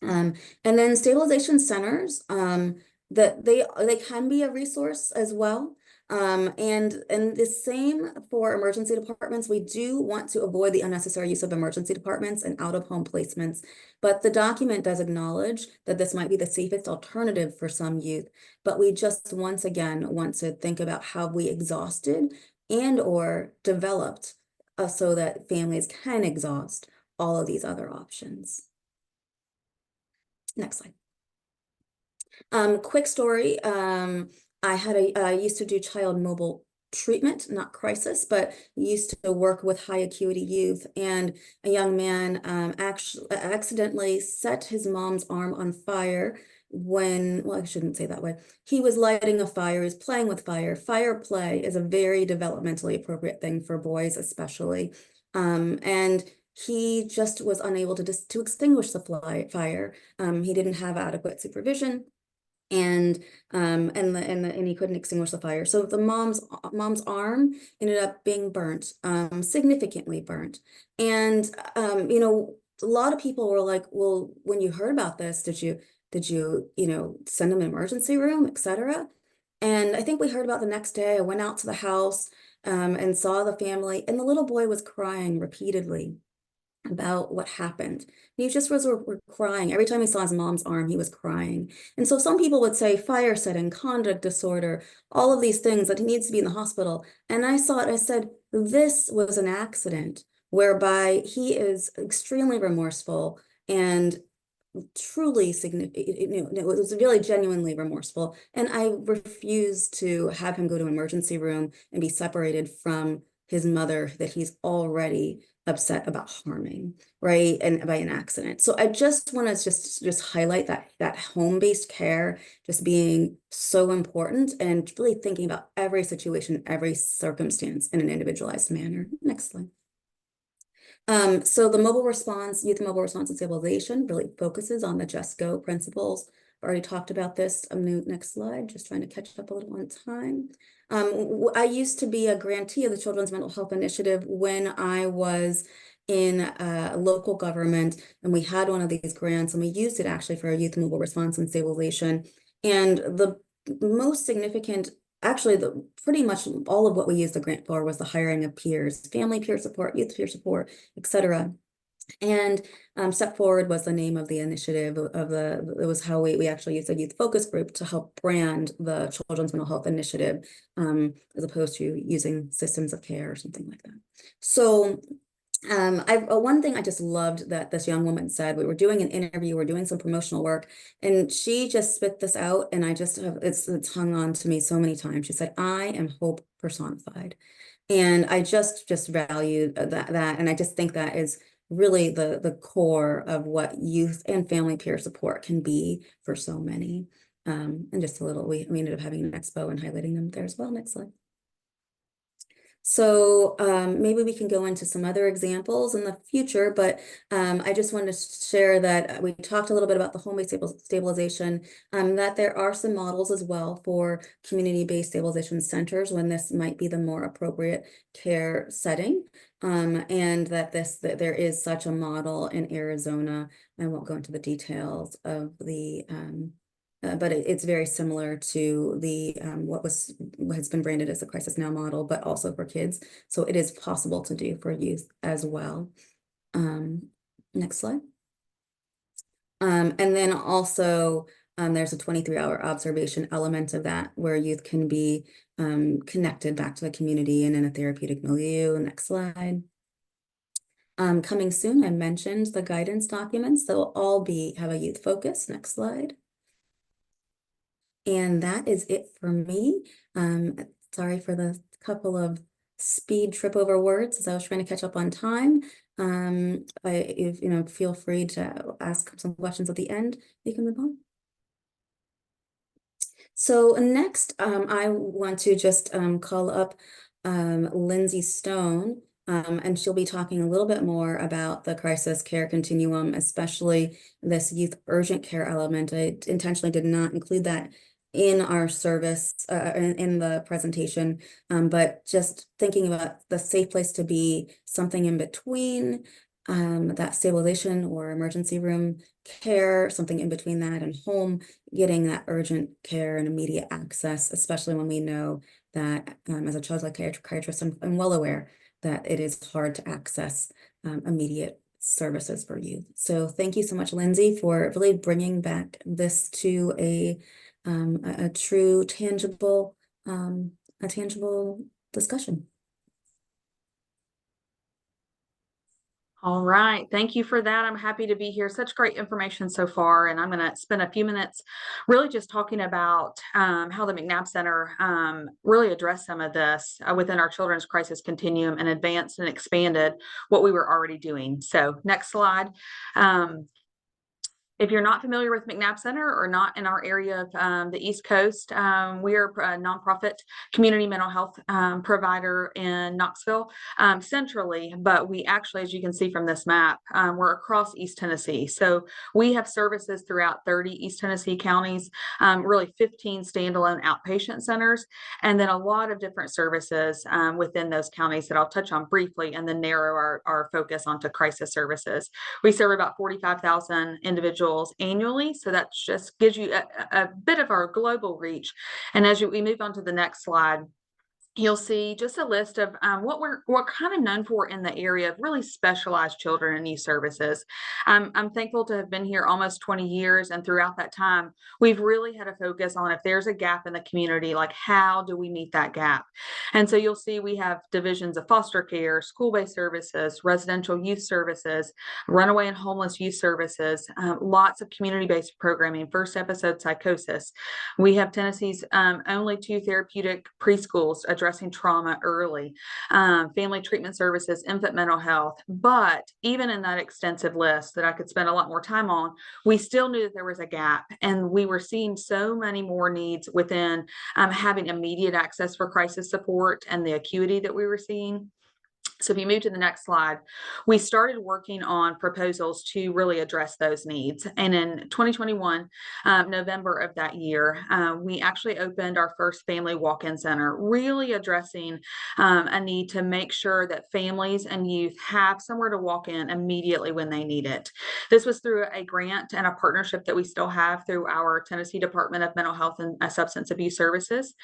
And then stabilization centers, that they can be a resource as well. And the same for emergency departments. We do want to avoid the unnecessary use of emergency departments and out-of-home placements, but the document does acknowledge that this might be the safest alternative for some youth. But we just once again want to think about how we exhausted and or developed so that families can exhaust all of these other options. Next slide. Quick story. I used to do child mobile treatment, not crisis, but used to work with high acuity youth, and a young man actually accidentally set his mom's arm on fire when, well, I shouldn't say that way. He was lighting a fire, he was playing with fire. Fire play is a very developmentally appropriate thing for boys, especially. And he just was unable to extinguish the fire. He didn't have adequate supervision. And he couldn't extinguish the fire. So the mom's arm ended up being burnt, significantly burnt. And a lot of people were like, well, when you heard about this, did you send him an emergency room, etc.? And I think we heard about the next day. I went out to the house and saw the family, and the little boy was crying repeatedly about what happened. He just was crying. Every time he saw his mom's arm, he was crying. And so some people would say fire setting, conduct disorder, all of these things that he needs to be in the hospital. And I saw it, I said, this was an accident whereby he is extremely remorseful and truly significant. It was really genuinely remorseful. And I refused to have him go to an emergency room and be separated from his mother that he's already upset about harming, right? And by an accident. So I just want to just highlight that home-based care just being so important, and really thinking about every situation, every circumstance in an individualized manner. Next slide. So the youth mobile response and stabilization really focuses on the Just Go principles. I've already talked about this. Next slide, just trying to catch up a little on time. I used to be a grantee of the Children's Mental Health Initiative when I was in local government, and we had one of these grants, and we used it actually for our youth mobile response and stabilization. And the most significant, actually, pretty much all of what we used the grant for was the hiring of peers, family peer support, youth peer support, etc. And Step Forward was the name of the initiative it was how we actually used a youth focus group to help brand the Children's Mental Health Initiative, as opposed to using systems of care or something like that. So One thing I just loved that this young woman said, we were doing an interview, we're doing some promotional work, and she just spit this out, and I just have, it's hung on to me so many times. She said, I am hope personified. And I just value that. And I just think that is really the core of what youth and family peer support can be for so many. And just a little, we ended up having an expo and highlighting them there as well. Next slide. So maybe we can go into some other examples in the future, but I just wanted to share that we talked a little bit about the home-based stabilization, that there are some models as well for community-based stabilization centers when this might be the more appropriate care setting, and that there is such a model in Arizona. I won't go into the details of the but it's very similar to the what has been branded as the Crisis Now model, but also for kids. So it is possible to do for youth as well. Next slide. And then also there's a 23-hour observation element of that where youth can be connected back to the community and in a therapeutic milieu. Next slide. Coming soon, I mentioned the guidance documents that will all have a youth focus. Next slide. And that is it for me. Sorry for the couple of speed trip over words as I was trying to catch up on time. Feel free to ask some questions at the end. We can move on. So next, I want to just call up Lindsay Stone, and she'll be talking a little bit more about the crisis care continuum, especially this youth urgent care element. I intentionally did not include that in our service, in the presentation, but just thinking about the safe place to be, something in between that stabilization or emergency room care, something in between that and home, getting that urgent care and immediate access, especially when we know that as a child psychiatrist, I'm well aware that it is hard to access immediate services for youth. So thank you so much, Lindsay, for really bringing back this to a true, tangible discussion. All right, thank you for that. I'm happy to be here. Such great information so far, and I'm going to spend a few minutes really just talking about how the McNabb Center really addressed some of this within our children's crisis continuum and advanced and expanded what we were already doing. So next slide. If you're not familiar with McNabb Center or not in our area of the East Coast, we are a nonprofit community mental health provider in Knoxville centrally, but we actually, as you can see from this map, we're across East Tennessee. So we have services throughout 30 East Tennessee counties, really 15 standalone outpatient centers, and then a lot of different services within those counties that I'll touch on briefly and then narrow our focus onto crisis services. We serve about 45,000 individuals annually. So that just gives you a bit of our global reach. And as we move on to the next slide, you'll see just a list of what we're kind of known for in the area of really specialized children and youth services. I'm thankful to have been here almost 20 years. And throughout that time, we've really had a focus on if there's a gap in the community, like how do we meet that gap? And so you'll see we have divisions of foster care, school-based services, residential youth services, runaway and homeless youth services, lots of community-based programming, first episode psychosis. We have Tennessee's only 2 therapeutic preschools addressing trauma early, family treatment services, infant mental health. But even in that extensive list that I could spend a lot more time on, we still knew that there was a gap, and we were seeing so many more needs within having immediate access for crisis support and the acuity that we were seeing. So if you move to the next slide, we started working on proposals to really address those needs. And in 2021, November of that year, we actually opened our first family walk-in center, really addressing a need to make sure that families and youth have somewhere to walk in immediately when they need it. This was through a grant and a partnership that we still have through our Tennessee Department of Mental Health and Substance Abuse Services,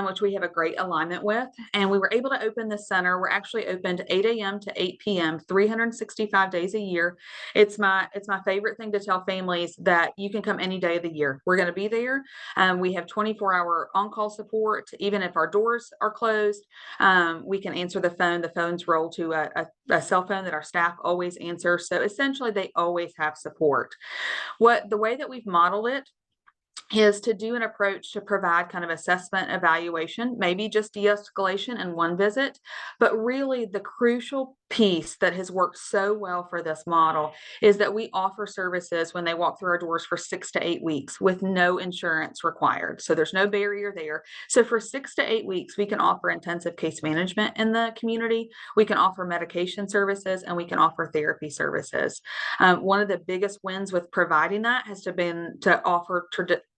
which we have a great alignment with. And we were able to open this center. We're actually opened opened 8 a.m. to 8 p.m., 365 days a year. It's my favorite thing to tell families that you can come any day of the year. We're going to be there. We have 24-hour on-call support. Even if our doors are closed, we can answer the phone. The phones roll to a cell phone that our staff always answer. So essentially, they always have support. The way that we've modeled it is to do an approach to provide kind of assessment, evaluation, maybe just de-escalation in one visit. But really the crucial piece that has worked so well for this model is that we offer services when they walk through our doors for 6 to 8 weeks with no insurance required. So there's no barrier there. So for 6 to 8 weeks, we can offer intensive case management in the community. We can offer medication services, and we can offer therapy services. One of the biggest wins with providing that has been to offer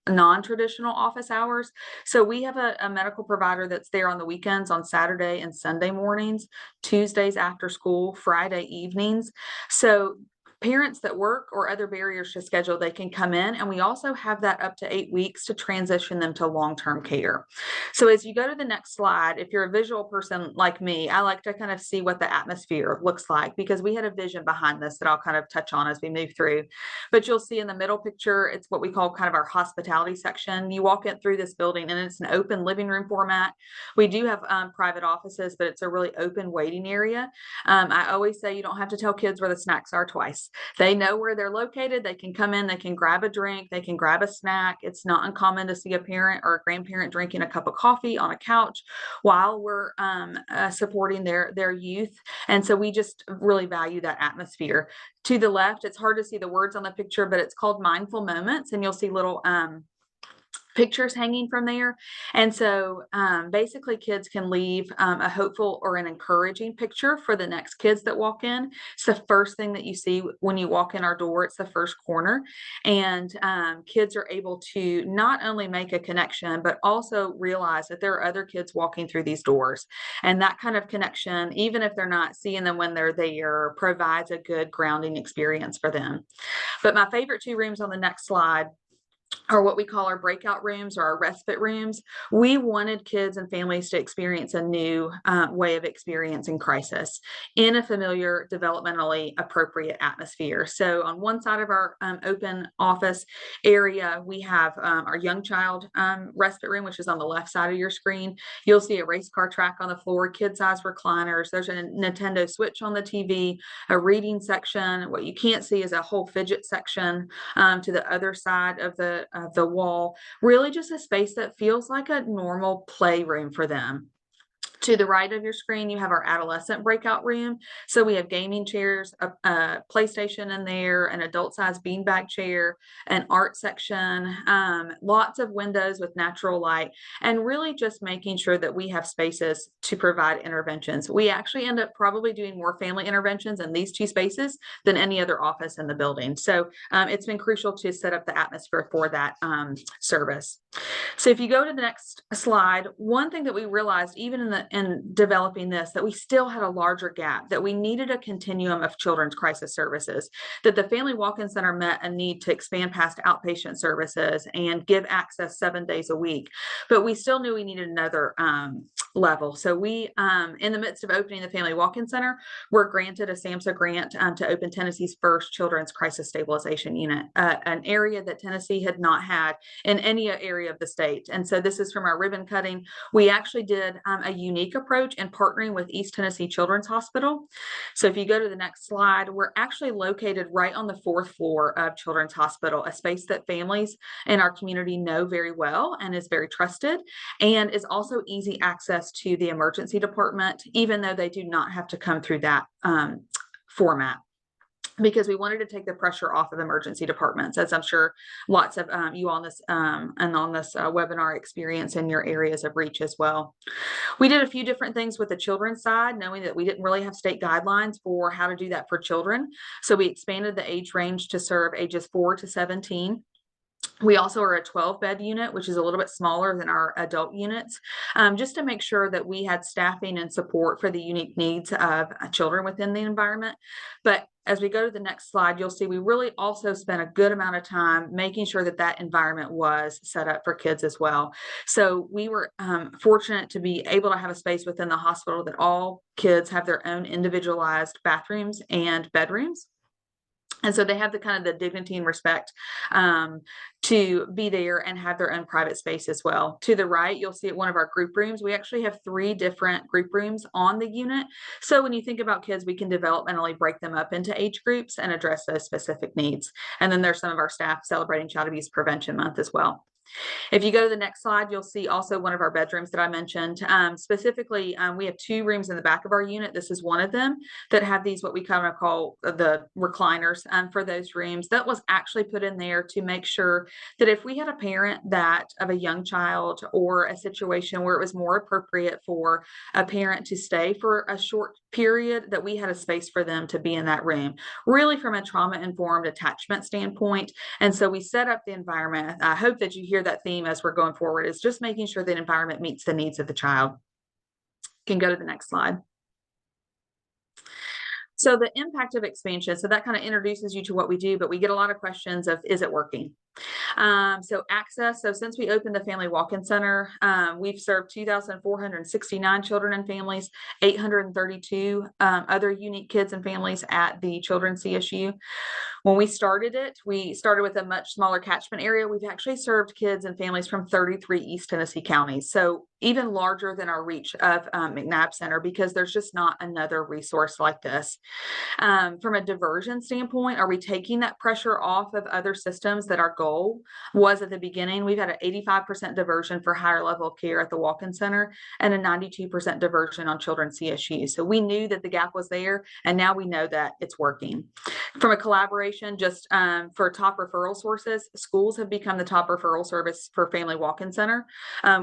non-traditional office hours. So we have a medical provider that's there on the weekends, on Saturday and Sunday mornings, Tuesdays after school, Friday evenings. So parents that work or other barriers to schedule, they can come in, and we also have that up to 8 weeks to transition them to long-term care. So as you go to the next slide, if you're a visual person like me, I like to kind of see what the atmosphere looks like, because we had a vision behind this that I'll kind of touch on as we move through. But you'll see in the middle picture, it's what we call kind of our hospitality section. You walk in through this building and it's an open living room format. We do have private offices, but it's a really open waiting area. I always say you don't have to tell kids where the snacks are twice. They know where they're located. They can come in, they can grab a drink, they can grab a snack. It's not uncommon to see a parent or a grandparent drinking a cup of coffee on a couch while we're supporting their youth. And so we just really value that atmosphere. To the left, it's hard to see the words on the picture, but it's called Mindful Moments, and you'll see little pictures hanging from there. And so basically kids can leave a hopeful or an encouraging picture for the next kids that walk in. It's the first thing that you see when you walk in our door. It's the first corner. And kids are able to not only make a connection, but also realize that there are other kids walking through these doors. And that kind of connection, even if they're not seeing them when they're there, provides a good grounding experience for them. But my favorite two rooms on the next slide are what we call our breakout rooms or our respite rooms. We wanted kids and families to experience a new way of experiencing crisis in a familiar, developmentally appropriate atmosphere. So on one side of our open office area, we have our young child respite room, which is on the left side of your screen. You'll see a race car track on the floor, kid-size recliners. There's a Nintendo Switch on the TV, a reading section. What you can't see is a whole fidget section to the other side of the wall, really just a space that feels like a normal playroom for them. To the right of your screen, you have our adolescent breakout room. So we have gaming chairs, a PlayStation in there, an adult-sized beanbag chair, an art section, lots of windows with natural light, and really just making sure that we have spaces to provide interventions. We actually end up probably doing more family interventions in these two spaces than any other office in the building. So it's been crucial to set up the atmosphere for that service. So if you go to the next slide, one thing that we realized even in developing this, that we still had a larger gap, that we needed a continuum of children's crisis services, that the Family Walk-In Center met a need to expand past outpatient services and give access 7 days a week. But we still knew we needed another level. So we, in the midst of opening the Family Walk-In Center, were granted a SAMHSA grant to open Tennessee's first children's crisis stabilization unit, an area that Tennessee had not had in any area of the state. And so this is from our ribbon cutting. We actually did a unique approach in partnering with East Tennessee Children's Hospital. So if you go to the next slide, we're actually located right on the 4th floor of Children's Hospital, a space that families in our community know very well and is very trusted, and is also easy access to the emergency department, even though they do not have to come through that format, because we wanted to take the pressure off of emergency departments, as I'm sure lots of you on this and on this webinar experience in your areas of reach as well. We did a few different things with the children's side, knowing that we didn't really have state guidelines for how to do that for children. So we expanded the age range to serve ages 4 to 17. We also are a 12-bed unit, which is a little bit smaller than our adult units, just to make sure that we had staffing and support for the unique needs of children within the environment. But as we go to the next slide, you'll see we really also spent a good amount of time making sure that that environment was set up for kids as well. So we were fortunate to be able to have a space within the hospital that all kids have their own individualized bathrooms and bedrooms. And so they have the kind of the dignity and respect to be there and have their own private space as well. To the right, you'll see at one of our group rooms, we actually have 3 different group rooms on the unit. So when you think about kids, we can developmentally break them up into age groups and address those specific needs. And then there's some of our staff celebrating Child Abuse Prevention Month as well. If you go to the next slide, you'll see also one of our bedrooms that I mentioned. Specifically, we have 2 rooms in the back of our unit. This is one of them that have these, what we kind of call the recliners for those rooms. That was actually put in there to make sure that if we had a parent that of a young child or a situation where it was more appropriate for a parent to stay for a short period, that we had a space for them to be in that room, really from a trauma-informed attachment standpoint. And so we set up the environment. I hope that you hear that theme as we're going forward, is just making sure that environment meets the needs of the child. You can go to the next slide. So the impact of expansion, so that kind of introduces you to what we do, but we get a lot of questions of, is it working? So access, so since we opened the Family Walk-In Center, we've served 2,469 children and families, 832 other unique kids and families at the Children's CSU. When we started it, we started with a much smaller catchment area. We've actually served kids and families from 33 East Tennessee counties. So even larger than our reach of McNabb Center, because there's just not another resource like this. From a diversion standpoint, are we taking that pressure off of other systems that our goal was at the beginning? We've had an 85% diversion for higher level of care at the Walk-In Center and a 92% diversion on Children's CSU. So we knew that the gap was there, and now we know that it's working. From a collaboration, just for top referral sources, schools have become the top referral service for Family Walk-In Center.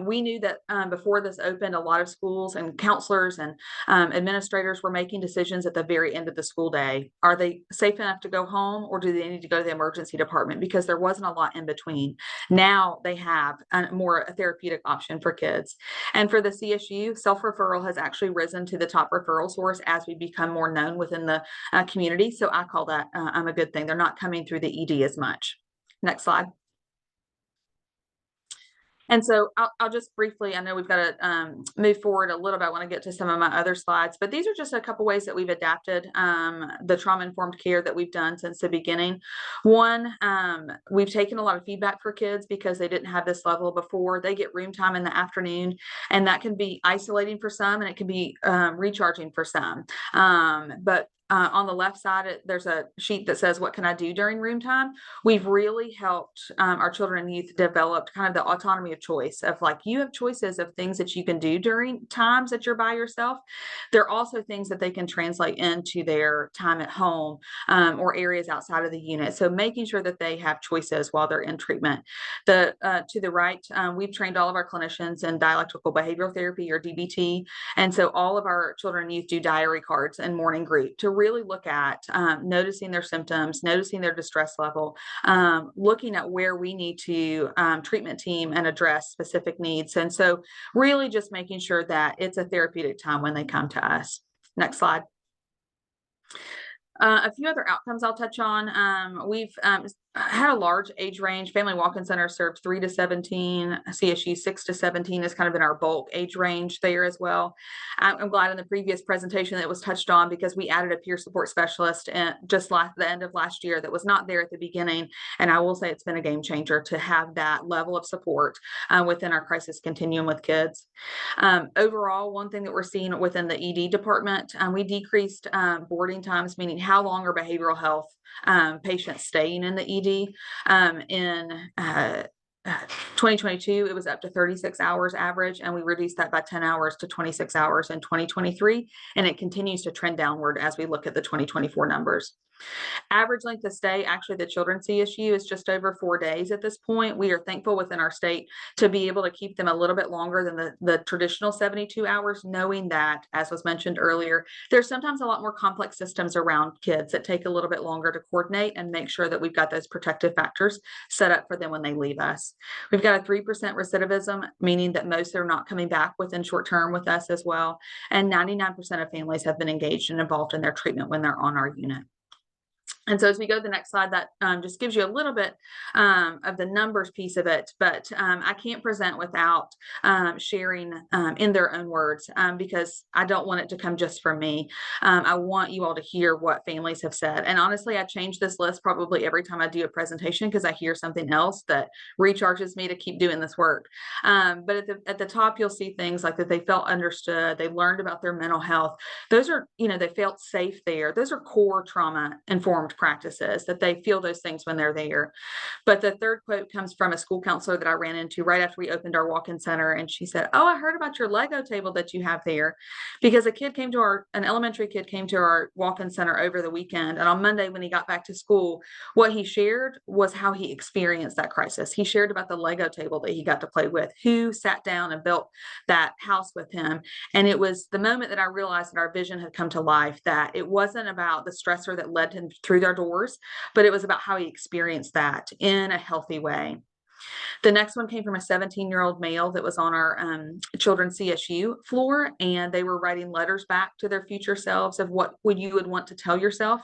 We knew that before this opened, a lot of schools and counselors and administrators were making decisions at the very end of the school day. Are they safe enough to go home, or do they need to go to the emergency department? Because there wasn't a lot in between. Now they have a more therapeutic option for kids. And for the CSU, self-referral has actually risen to the top referral source as we become more known within the community. So I call that a good thing. They're not coming through the ED as much. Next slide. And so I'll just briefly, I know we've got to move forward a little bit. I want to get to some of my other slides, but these are just a couple ways that we've adapted the trauma-informed care that we've done since the beginning. One, we've taken a lot of feedback for kids because they didn't have this level before. They get room time in the afternoon, and that can be isolating for some, and it can be recharging for some. But on the left side, there's a sheet that says, what can I do during room time? We've really helped our children and youth develop kind of the autonomy of choice of, like, you have choices of things that you can do during times that you're by yourself. There are also things that they can translate into their time at home or areas outside of the unit. So making sure that they have choices while they're in treatment. To the right, we've trained all of our clinicians in dialectical behavioral therapy, or DBT. And so all of our children and youth do diary cards and morning group to really look at noticing their symptoms, noticing their distress level, looking at where we need to treatment team and address specific needs. And so really just making sure that it's a therapeutic time when they come to us. Next slide. A few other outcomes I'll touch on. We've had a large age range. Family Walk-In Center served 3 to 17. CSU 6 to 17 has kind of been our bulk age range there as well. I'm glad in the previous presentation that was touched on, because we added a peer support specialist just the end of last year that was not there at the beginning. And I will say it's been a game changer to have that level of support within our crisis continuum with kids. Overall, one thing that we're seeing within the ED department, we decreased boarding times, meaning how long are behavioral health patients staying in the ED. In 2022, it was up to 36 hours average, and we reduced that by 10 hours to 26 hours in 2023. And it continues to trend downward as we look at the 2024 numbers. Average length of stay, actually, the children's CSU is just over 4 days at this point. We are thankful within our state to be able to keep them a little bit longer than the traditional 72 hours, knowing that, as was mentioned earlier, there's sometimes a lot more complex systems around kids that take a little bit longer to coordinate and make sure that we've got those protective factors set up for them when they leave us. We've got a 3% recidivism, meaning that most are not coming back within short term with us as well. And 99% of families have been engaged and involved in their treatment when they're on our unit. And so as we go to the next slide, that just gives you a little bit of the numbers piece of it, but I can't present without sharing in their own words because I don't want it to come just from me. I want you all to hear what families have said. And honestly, I change this list probably every time I do a presentation because I hear something else that recharges me to keep doing this work. But at the top, you'll see things like that they felt understood, they learned about their mental health. Those are, they felt safe there. Those are core trauma-informed practices, that they feel those things when they're there. But the third quote comes from a school counselor that I ran into right after we opened our walk-in center. And she said, "Oh, I heard about your Lego table that you have there," because an elementary kid came to our walk-in center over the weekend. And on Monday, when he got back to school, what he shared was how he experienced that crisis. He shared about the Lego table that he got to play with, who sat down and built that house with him. And it was the moment that I realized that our vision had come to life, that it wasn't about the stressor that led him through their doors, but it was about how he experienced that in a healthy way. The next one came from a 17-year-old male that was on our children's CSU floor, and they were writing letters back to their future selves of what you would want to tell yourself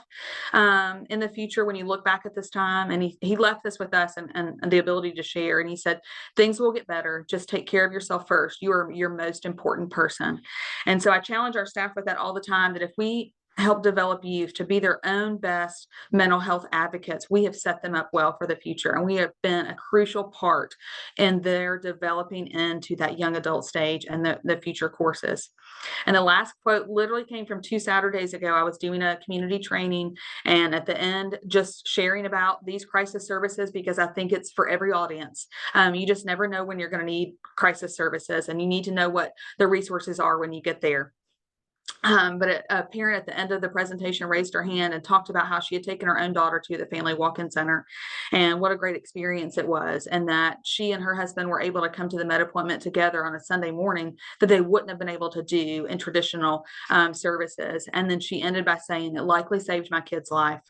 in the future when you look back at this time. And he left this with us and the ability to share. And he said, "Things will get better. Just take care of yourself first. You are your most important person." And so I challenge our staff with that all the time, that if we help develop youth to be their own best mental health advocates, we have set them up well for the future. And we have been a crucial part in their developing into that young adult stage and the future courses. And the last quote literally came from 2 Saturdays ago. I was doing a community training, and at the end, just sharing about these crisis services, because I think it's for every audience. You just never know when you're going to need crisis services, and you need to know what the resources are when you get there. But a parent at the end of the presentation raised her hand and talked about how she had taken her own daughter to the family walk-in center, and what a great experience it was. And that she and her husband were able to come to the med appointment together on a Sunday morning that they wouldn't have been able to do in traditional services. And then she ended by saying, "It likely saved my kid's life."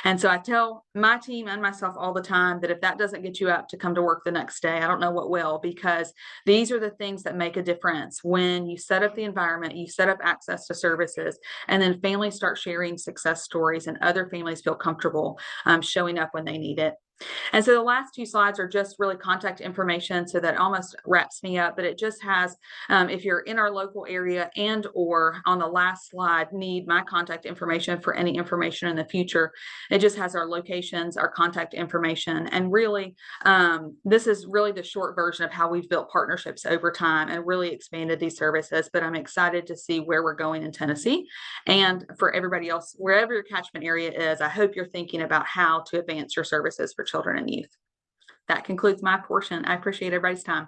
And so I tell my team and myself all the time that if that doesn't get you up to come to work the next day, I don't know what will, because these are the things that make a difference. When you set up the environment, you set up access to services, and then families start sharing success stories, and other families feel comfortable showing up when they need it. And so the last 2 slides are just really contact information, so that almost wraps me up, but it just has, if you're in our local area and or on the last slide need my contact information for any information in the future, it just has our locations, our contact information. And really, this is really the short version of how we've built partnerships over time and really expanded these services. But I'm excited to see where we're going in Tennessee. And for everybody else, wherever your catchment area is, I hope you're thinking about how to advance your services for children and youth. That concludes my portion. I appreciate everybody's time.